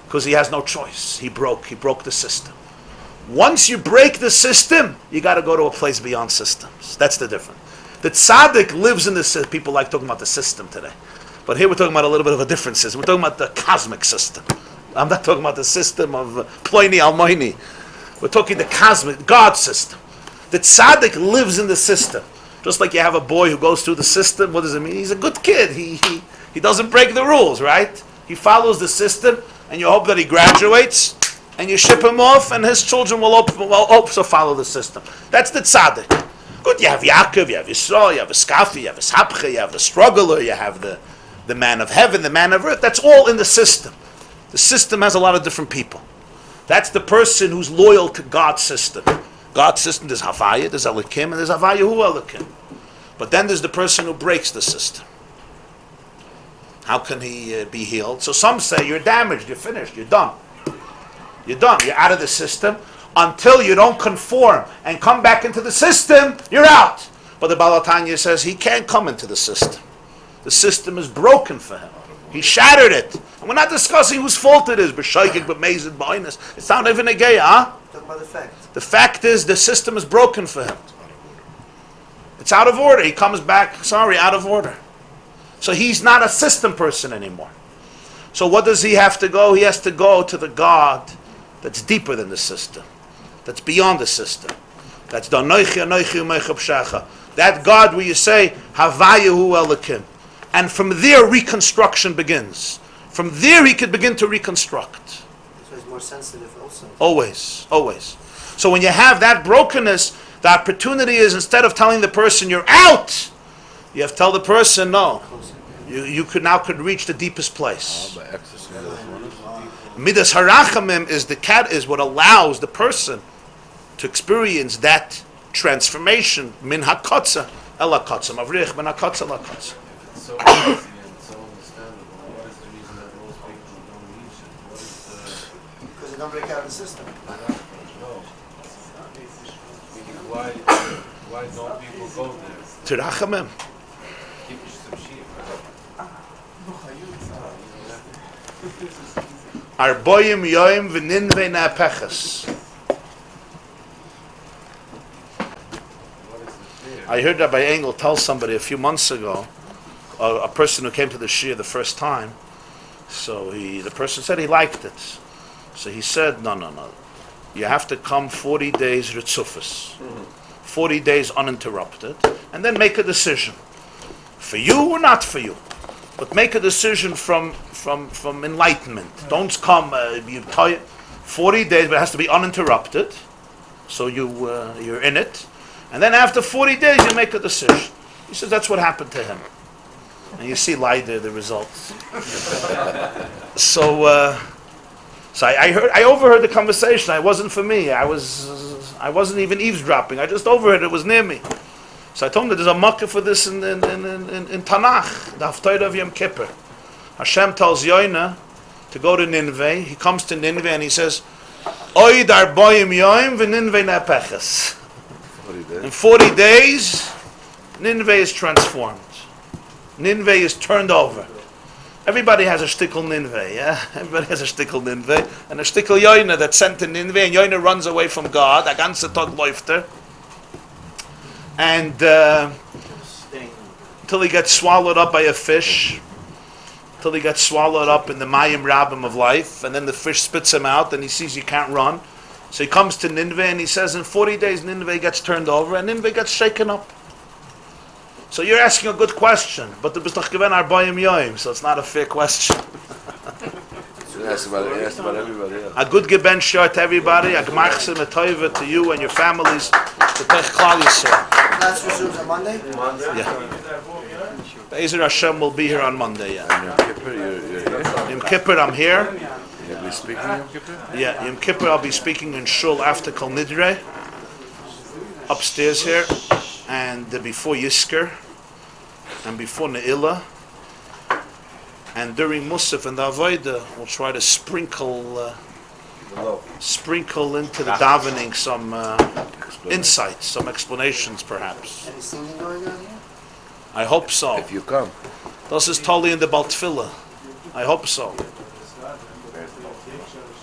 Because he has no choice. He broke the system. Once you break the system, you got to go to a place beyond systems. That's the difference. The tzaddik lives in the system. People like talking about the system today. But here we're talking about a little bit of a different system. We're talking about the cosmic system. I'm not talking about the system of Ploini Almoini. We're talking the cosmic, God system. The tzaddik lives in the system. Just like you have a boy who goes through the system, what does it mean? He's a good kid. He doesn't break the rules, right? He follows the system, and you hope that he graduates, and you ship him off, and his children will also follow the system. That's the tzaddik. Good, you have Yaakov, you have Yisrael, you have Eskafi, you have Eshapcha, you have the struggler, you have the man of heaven, the man of earth. That's all in the system. The system has a lot of different people. That's the person who's loyal to God's system. God's system, there's Havaya, there's Elikim, and there's Havaya Hu Elikim. But then there's the person who breaks the system. How can he be healed? So some say you're damaged, you're finished, you're done. You're done, you're out of the system. Until you don't conform and come back into the system, you're out. But the Balatanya says he can't come into the system. The system is broken for him. He shattered it. And we're not discussing whose fault it is. It's not even a gay, huh? Talk about the fact. The fact is the system is broken for him. It's out of order. He comes back, sorry, out of order. So he's not a system person anymore. So what does he have to go? He has to go to the God that's deeper than the system, that's beyond the system. That's the Anoichi, Anoichi, Umecha Pshacha. That God where you say, Havayahu Elikim. And from there, reconstruction begins. From there, he could begin to reconstruct. So he's more sensitive also. Always, always. So when you have that brokenness, the opportunity is, instead of telling the person you're out, you have to tell the person, no, you could reach the deepest place. Midas Harachamim is what allows the person to experience that transformation. Min hakotza ela kotza, mavrich min hakotza ela kotza. It's so easy and so understandable. What is the reason that most people don't reach it? What is the... Because they don't break out of the system. No. Meaning why don't people go there? Tirachamim. Keep some sheep. Arboyim yoim v'ninvei na'apechas. I heard Rabbi Engel tell somebody a few months ago, a person who came to the Shia the first time, so the person said he liked it. So he said, no. You have to come 40 days ritzufis, 40 days uninterrupted, and then make a decision. For you or not for you. But make a decision from enlightenment. Don't come, you tell you, 40 days, but it has to be uninterrupted. So you're in it. And then after 40 days, you make a decision. He says that's what happened to him. And you see later the results. So I overheard the conversation. It wasn't for me. I wasn't even eavesdropping. I just overheard it. It was near me. So I told him that there's a makkah for this in Tanakh, the Haftarah of Yom Kippur. Hashem tells Yoina to go to Nineveh. He comes to Nineveh and he says, Oid arboyim yoim v'Nineveh na'apechas. In 40 days, Nineveh is transformed. Nineveh is turned over. Everybody has a shtickle Nineveh, yeah? Everybody has a shtickle Nineveh. And a shtickle Yoina that's sent to Nineveh, and Yoina runs away from God. A ganze Tag läuft er. And till he gets swallowed up by a fish, till he gets swallowed up in the Mayim Rabbim of life, and then the fish spits him out, and he sees he can't run. So he comes to Nineveh, and he says in 40 days Nineveh gets turned over, and Nineveh gets shaken up. So you're asking a good question, but the bist doch gewen arbayim yoim, so it's not a fair question. Asked about everybody else. A good geben shor to everybody, a gmachse metoiva to you and your families, to Tech Klal Yisrael. That's resumed on Monday? Yeah. Be'ezer Hashem will be here on Monday, yeah. And Yom Kippur, you're here? Yom Kippur, I'm here. You'll be speaking Yom Kippur? Yeah, Yom Kippur I'll be speaking in Shul after Kol Nidre, upstairs here, and before Yisker, and before Ne'ilah, and during Musaf and the Avodah, we'll try to sprinkle into the davening some insights, some explanations perhaps. Any singing going on here? I hope so. If you come. Das ist totally in the Baltfila. I hope so.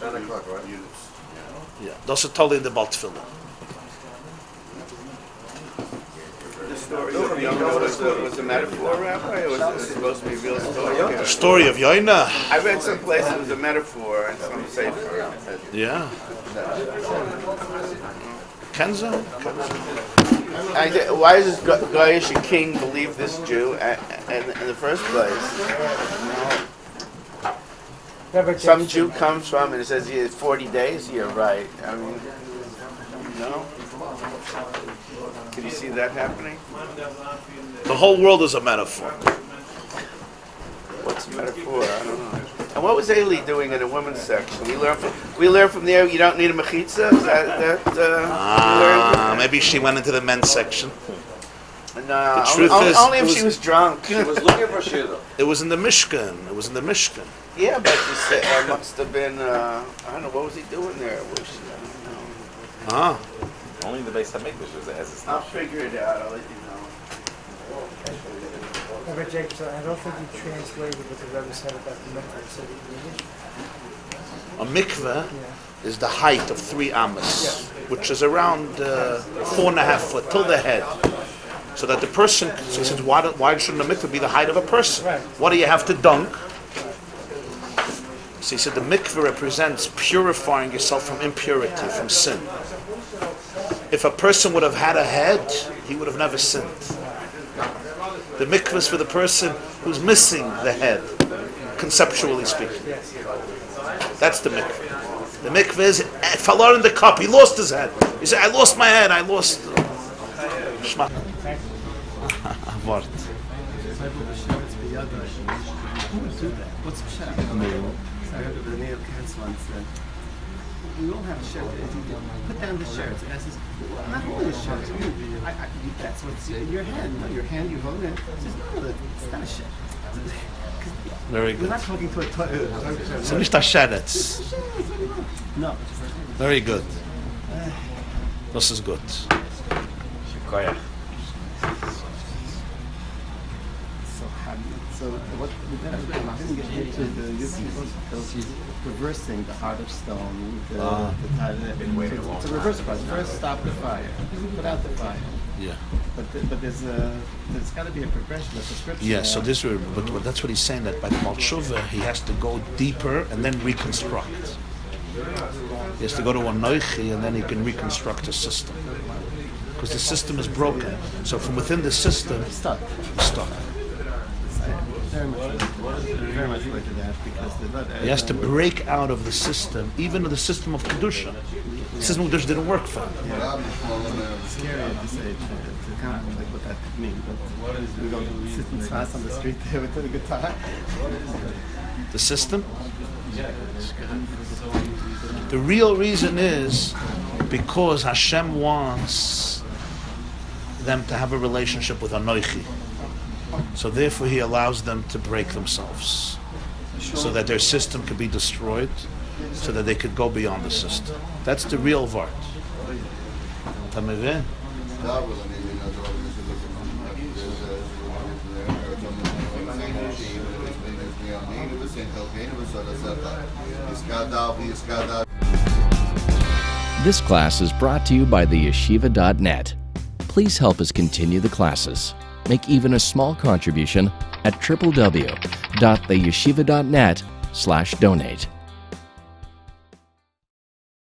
10 o'clock, right? Yeah, das ist totally in the Baltfila. The story of Yonah was a metaphor, Rabbi? Or was it supposed to be a real story? The story of Yoina. I read someplace it was a metaphor and some sefer. Yeah. Kenza? Why does this Goyish king believe this Jew in the first place? Some Jew comes from and it says he has 40 days here, right? I mean, no? Can you see that happening? The whole world is a metaphor. What's the metaphor? I don't know. And what was Eli doing in the women's section? We learn from there you don't need a mechitza? Maybe she went into the men's section. No, The truth is, only if she was drunk. She was looking for Shira. It was in the Mishkan. Yeah, but you said it must have been, I don't know, what was he doing there? Ah. Only the base HaMikdash was as it's I'll not. figure it out, I'll let you know. Rabbi Jacobson, I don't think you translated what the Rebbe said about the mikveh. So A mikveh is the height of 3 amas, which is around 4.5 foot till the head. So that the person, so he says, why shouldn't a mikveh be the height of a person? Right. What do you have to dunk? So he said the mikveh represents purifying yourself from impurity, from sin. If a person would have had a head, he would have never sinned. The mikveh is for the person who's missing the head, conceptually speaking. That's the mikveh. The mikveh is falor in the cup. He lost his head. He said, I lost my head. I lost. Shma. Wort. What's the shirt? I heard of the nail cast once. We all have a shirt. Put down the shirt. And I says, I'm not holding a shirt. That's what's in your hand. No, your hand, you hold it. He says, no, it's not a shirt. Very We're good. not talking to a So nicht a sheretz. No. Very good. This is good. Koyach. So what we didn't get into the reversing the heart of stone, to reverse the process. First stop the fire, put out the fire. Yeah. But there's got to be a progression, a prescription. Yeah. So this, but that's what he's saying, that by the Baal Shuvah he has to go deeper and then reconstruct. He has to go to a noichi and then he can reconstruct a system, because the system is broken. So from within the system, It's stuck. it's stuck. Very much related to that, because He has to break out of the system, even the system of Kedusha. The system of Kedusha didn't work for him. It's scary at this age to contemplate what that could mean. But we go sit and fast on the street there with a guitar. The system? The real reason is because Hashem wants them to have a relationship with Anoichi. So therefore he allows them to break themselves, so that their system could be destroyed, so that they could go beyond the system. That's the real vart. Tamevin? This class is brought to you by theyeshiva.net. Please help us continue the classes. Make even a small contribution at www.theyeshiva.net/donate.